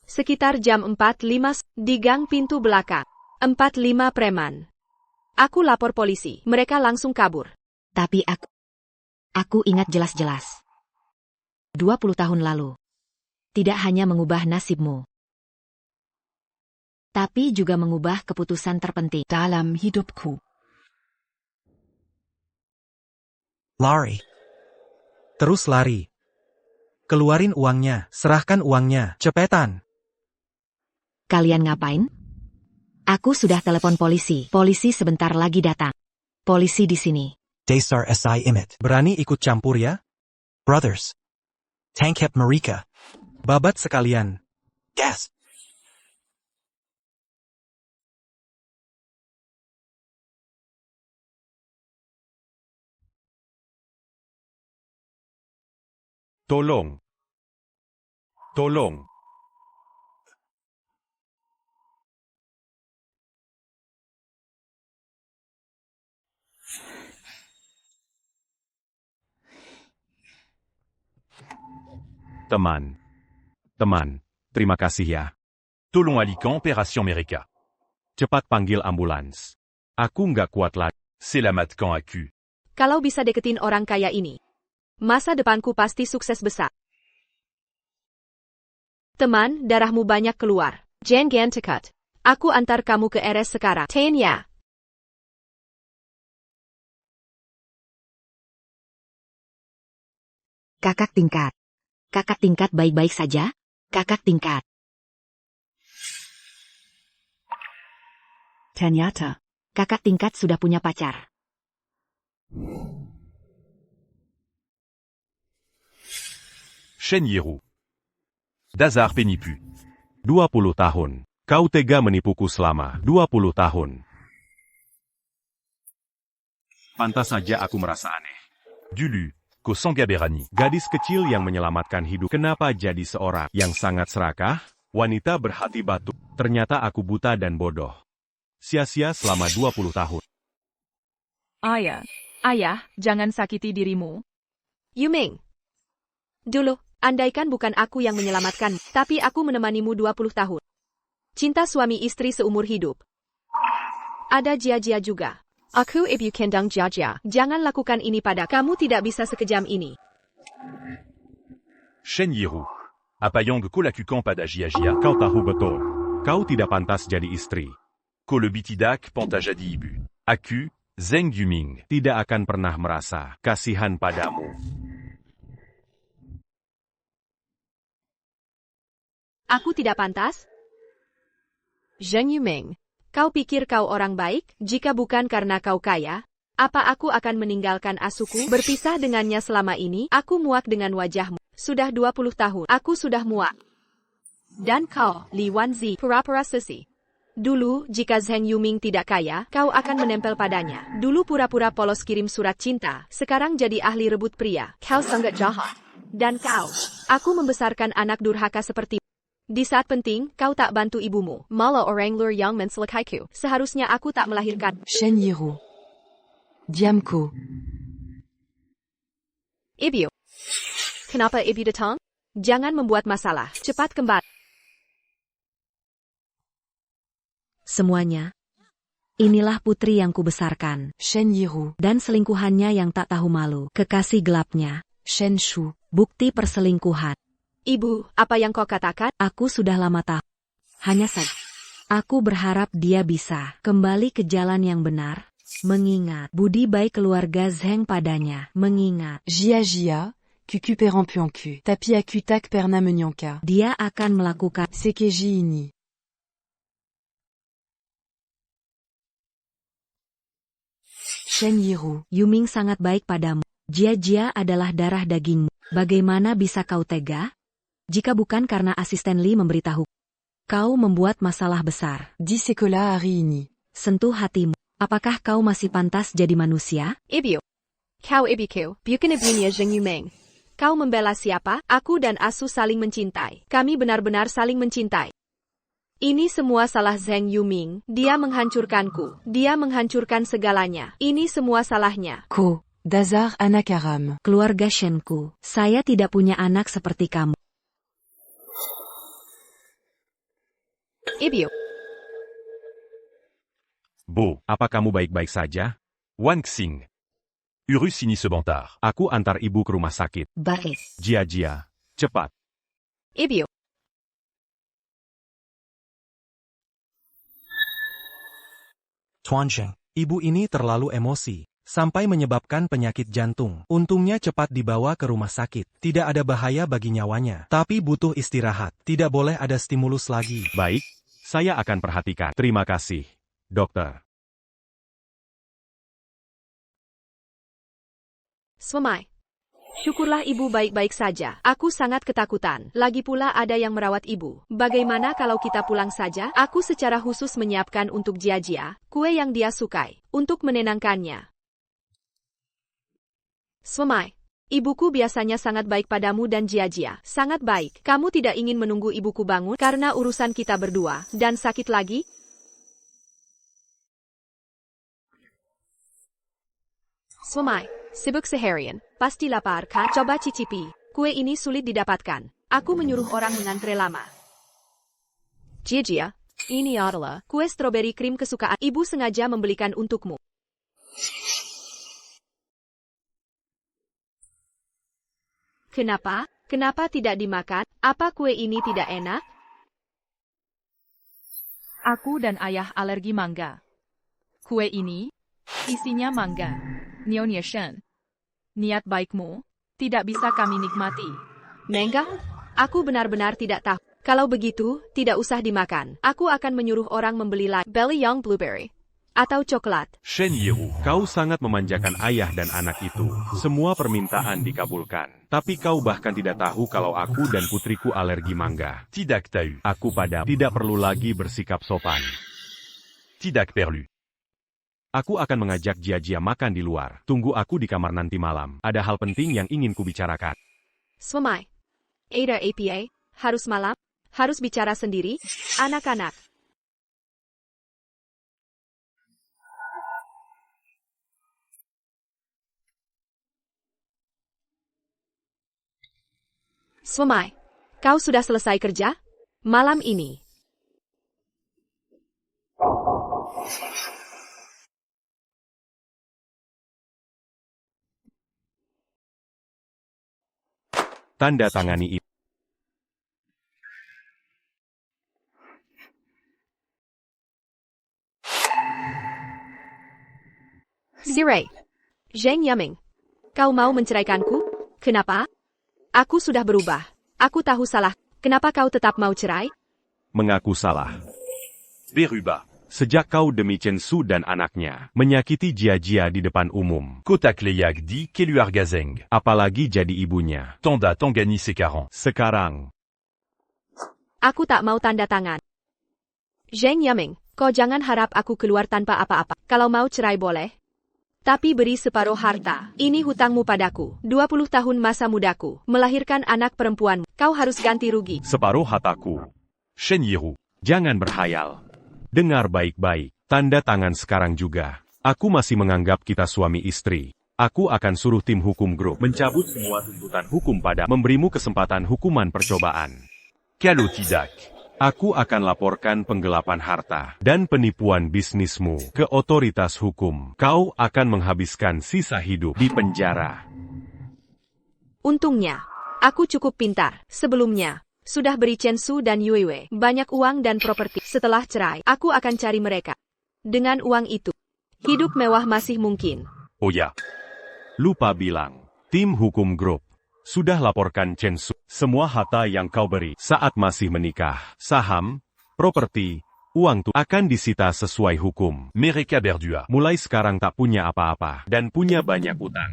Sekitar jam 4.5 di gang pintu belakang. 4-5 preman. Aku lapor polisi. Mereka langsung kabur. Tapi aku ingat jelas-jelas. 20 tahun lalu. Tidak hanya mengubah nasibmu, tapi juga mengubah keputusan terpenting dalam hidupku. Lari. Terus lari. Keluarin uangnya, serahkan uangnya, cepetan. Kalian ngapain? Aku sudah telepon polisi. Polisi sebentar lagi datang. Polisi di sini. Dasar SI Imit. Berani ikut campur ya? Brothers. Tankep Marika. Babat sekalian. Gas. Tolong. Tolong. Teman, terima kasih ya. Tolong allican Opération Mereka. Cepat panggil ambulans. Aku nggak kuat lagi. C'est la Matcan AQ. Kalau bisa deketin orang kaya ini, masa depanku pasti sukses besar. Teman, darahmu banyak keluar. Jangan tekat. Aku antar kamu ke RS sekarang. Ten ya. Kakak tingkat. Kakak tingkat baik-baik saja? Kakak tingkat. Ternyata. Kakak tingkat sudah punya pacar. Shen Yiru. Dazar Penipu. 20 tahun. Kau tega menipuku selama 20 tahun. Pantas saja aku merasa aneh. Dulu. Kosangaberani. Gadis kecil yang menyelamatkan hidup. Kenapa jadi seorang yang sangat serakah? Wanita berhati batu. Ternyata aku buta dan bodoh. Sia-sia selama 20 tahun. Ayah, jangan sakiti dirimu. Yuming. Dulu, andaikan bukan aku yang menyelamatkan, tapi aku menemanimu 20 tahun. Cinta suami istri seumur hidup. Ada Jia juga. Aku ibu kandung Jia. Jangan lakukan ini pada kamu, tidak bisa sekejam ini. Shen Yiru. Apayong Kolakukan pada Jia. Kau tahu betul. Kau tidak pantas jadi istri. Ko le bitidak panta jadi ibu. Aku, Zeng Yuming. Tidak akan pernah merasa kasihan padamu. Aku tidak pantas? Zheng Yuming. Kau pikir kau orang baik? Jika bukan karena kau kaya, apa aku akan meninggalkan asuku? Berpisah dengannya selama ini, aku muak dengan wajahmu. Sudah 20 tahun, aku sudah muak. Dan kau, Li Wanzi, pura-pura sesi. Dulu, jika Zheng Yuming tidak kaya, kau akan menempel padanya. Dulu pura-pura polos kirim surat cinta, sekarang jadi ahli rebut pria. Kau sangat jahat. Dan kau, aku membesarkan anak durhaka seperti. Di saat penting, kau tak bantu ibumu. Malah orang luar yang mencelakaiku. Seharusnya aku tak melahirkan. Shen Yiru. Diamku. Ibu. Kenapa ibu datang? Jangan membuat masalah. Cepat kembali. Semuanya. Inilah putri yang kubesarkan. Shen Yiru. Dan selingkuhannya yang tak tahu malu. Kekasih gelapnya. Shen Shu. Bukti perselingkuhan. Ibu, apa yang kau katakan? Aku sudah lama tahu. Hanya saja. Aku berharap dia bisa kembali ke jalan yang benar. Mengingat budi baik keluarga Zheng padanya. Mengingat. Jia. Cucu perampuanku. Tapi aku tak pernah menyangka. Dia akan melakukan. Sekeji ini. Shen Yiru. Yuming sangat baik padamu. Jia adalah darah dagingmu. Bagaimana bisa kau tega? Jika bukan karena asisten Li memberitahu. Kau membuat masalah besar. Di sekolah hari ini. Sentuh hatimu. Apakah kau masih pantas jadi manusia? Ibu. Kau ibuku, bukan ibunya Zheng Yuming. Kau membela siapa? Aku dan Asu saling mencintai. Kami benar-benar saling mencintai. Ini semua salah Zheng Yuming. Dia menghancurkanku. Dia menghancurkan segalanya. Ini semua salahnya. Ko. Dazar anak haram. Keluarga Shenku, saya tidak punya anak seperti kamu. Ibu. Bo, apa kamu baik-baik saja? Wan Xing. Urus ini sebentar. Aku antar ibu ke rumah sakit. Baik. Jia, cepat. Ibu. Tuan Zheng. Ibu ini terlalu emosi. Sampai menyebabkan penyakit jantung. Untungnya cepat dibawa ke rumah sakit. Tidak ada bahaya bagi nyawanya. Tapi butuh istirahat. Tidak boleh ada stimulus lagi. Baik, saya akan perhatikan. Terima kasih, dokter. Swamai. Syukurlah ibu baik-baik saja. Aku sangat ketakutan. Lagi pula ada yang merawat ibu. Bagaimana kalau kita pulang saja? Aku secara khusus menyiapkan untuk Jia kue yang dia sukai. Untuk menenangkannya. Swamai, ibuku biasanya sangat baik padamu dan Jia. Sangat baik. Kamu tidak ingin menunggu ibuku bangun karena urusan kita berdua dan sakit lagi? Swamai, sibuk seharian. Pasti lapar kan? Coba cicipi. Kue ini sulit didapatkan. Aku menyuruh orang mengantre lama. Jia, ini adalah kue stroberi krim kesukaan. Ibu sengaja membelikan untukmu. Kenapa? Kenapa tidak dimakan? Apa kue ini tidak enak? Aku dan ayah alergi mangga. Kue ini, isinya mangga. Nyonya Shen. Niat baikmu, tidak bisa kami nikmati. Mangga? Aku benar-benar tidak tahu. Kalau begitu, tidak usah dimakan. Aku akan menyuruh orang membeli lagi. Belly Young Blueberry. Atau coklat. Shen Yiru, kau sangat memanjakan ayah dan anak itu. Semua permintaan dikabulkan. Tapi kau bahkan tidak tahu kalau aku dan putriku alergi mangga. Tidak tahu. Aku pada tidak perlu lagi bersikap sopan. Tidak perlu. Aku akan mengajak Jia makan di luar. Tunggu aku di kamar nanti malam. Ada hal penting yang ingin kubicarakan. Swamai. Ada APA. Harus malam. Harus bicara sendiri. Anak-anak. Swamai, kau sudah selesai kerja? Malam ini. Tanda tangani itu. Sirai. Zheng Yuming. Kau mau menceraikanku? Kenapa? Aku sudah berubah. Aku tahu salah. Kenapa kau tetap mau cerai? Mengaku salah. Beruba. Sejak kau demi Chen Su dan anaknya menyakiti Jia di depan umum, Kotak Leyak di Keluargazeng. apalagi jadi ibunya. Tanda Tangani Sekarang. Sekarang, Aku tak mau tanda tangan. Zheng Yaming, kau jangan harap aku keluar tanpa apa-apa. Kalau mau cerai boleh. Tapi beri separuh harta. Ini hutangmu padaku. 20 tahun masa mudaku. Melahirkan anak perempuan. Kau harus ganti rugi. separuh hataku. Shen Yiru. Jangan berhayal. Dengar baik-baik, tanda tangan sekarang juga. Aku masih menganggap kita suami istri. Aku akan suruh tim hukum grup mencabut semua tuntutan hukum pada memberimu kesempatan hukuman percobaan. Kalau tidak. Aku akan laporkan penggelapan harta dan penipuan bisnismu ke otoritas hukum. Kau akan menghabiskan sisa hidup di penjara. Untungnya, aku cukup pintar. Sebelumnya, sudah beri Chen Su dan Yue Wei banyak uang dan properti. Setelah cerai, aku akan cari mereka. Dengan uang itu, hidup mewah masih mungkin. Oh ya. Lupa bilang, tim hukum grup sudah laporkan Chen Su semua harta yang kau beri saat masih menikah. Saham, properti, uang itu akan disita sesuai hukum. Mereka berdua. Mulai sekarang tak punya apa-apa dan punya banyak utang.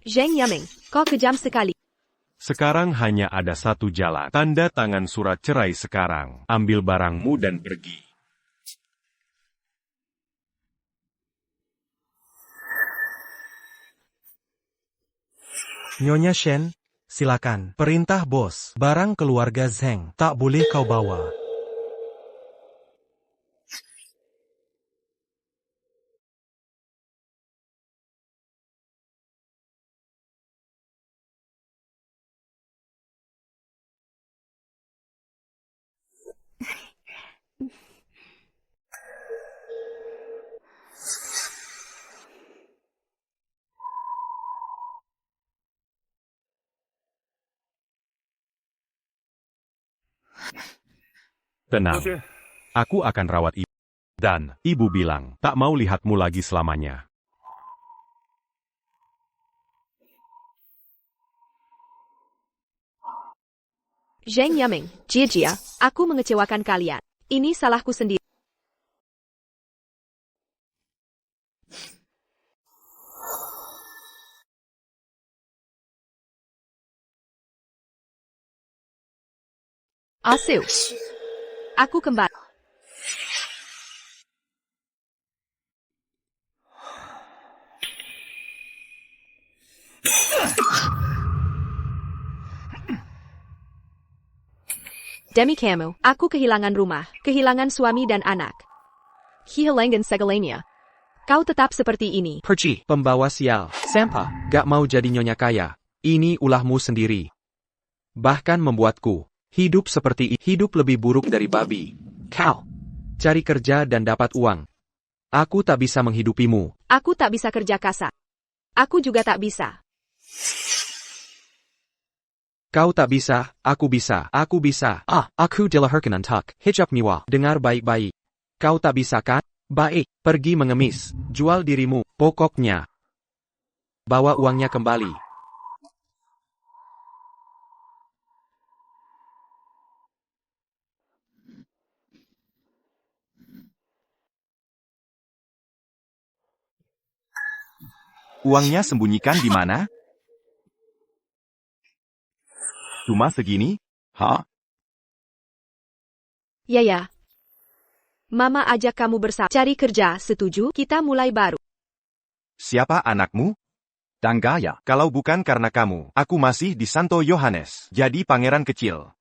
Zheng Yaming, kau kejam sekali. Sekarang hanya ada satu jalan. Tanda tangan surat cerai sekarang. Ambil barangmu dan pergi. Nyonya Shen, silakan. Perintah bos. Barang keluarga Zheng tak boleh kau bawa. Tenang. Aku akan rawat ibu. Dan, ibu bilang, tak mau lihatmu lagi selamanya. Zheng Yaming, Jia, aku mengecewakan kalian. Ini salahku sendiri. Asu. Aku kembali. Demi kamu, aku kehilangan rumah, kehilangan suami dan anak. Kehilangan segalanya. Kau tetap seperti ini. Perci, pembawa sial. Sampa, gak mau jadi nyonya kaya. Ini ulahmu sendiri. Bahkan membuatku hidup seperti hidup lebih buruk dari babi. Kau cari kerja dan dapat uang. Aku tak bisa menghidupimu. Aku tak bisa kerja kasar. Aku juga tak bisa. Kau tak bisa, aku bisa, aku bisa. Aku dilahirkan untuk hijab miwa. Dengar baik-baik. Kau tak bisa kan? Baik, pergi mengemis. Jual dirimu, pokoknya. Bawa uangnya kembali. Uangnya sembunyikan di mana? Cuma segini? Hah? Ya. Mama ajak kamu bersama. Cari kerja, setuju? Kita mulai baru. Siapa anakmu? Tanggaya. Kalau bukan karena kamu, aku masih di Santo Yohanes. Jadi pangeran kecil.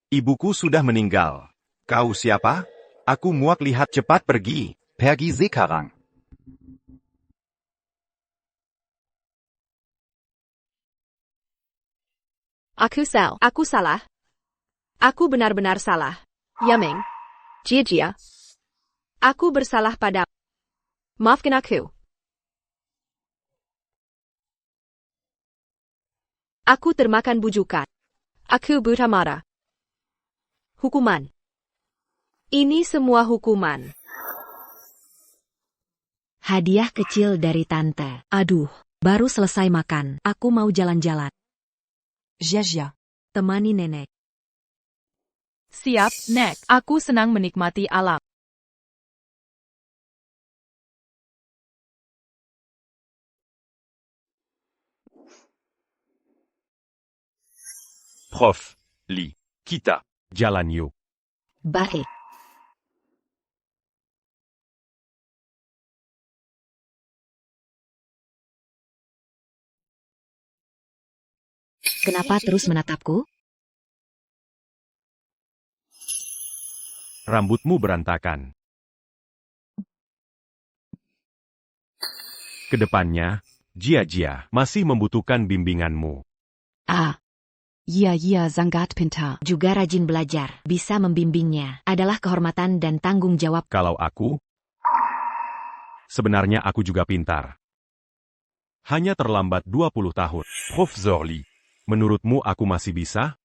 Ibuku sudah meninggal. Kau siapa? Aku muak lihat. Cepat pergi. Pergi sekarang. Aku salah. Aku benar-benar salah. Yaming. Jia. Aku bersalah pada. Maafkan aku. Aku termakan bujukan. Aku buta marah. Hukuman. Ini semua hukuman. Hadiah kecil dari tante. Aduh, baru selesai makan. Aku mau jalan-jalan. Jia. Temani nenek. Siap, Nek. Aku senang menikmati alam. Prof. Lee. Kita. Jalan yuk. Baik. Kenapa terus menatapku? Rambutmu berantakan. Kedepannya, Jia masih membutuhkan bimbinganmu. Iya, sangat pintar. Juga rajin belajar, bisa membimbingnya, adalah kehormatan dan tanggung jawab. Kalau aku, sebenarnya aku juga pintar. Hanya terlambat 20 tahun. Professeur Lee. Menurutmu aku masih bisa?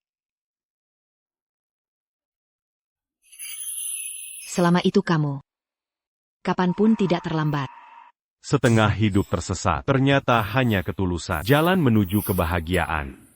Selama itu kamu. Kapanpun tidak terlambat. Setengah hidup tersesat, ternyata hanya ketulusan. Jalan menuju kebahagiaan.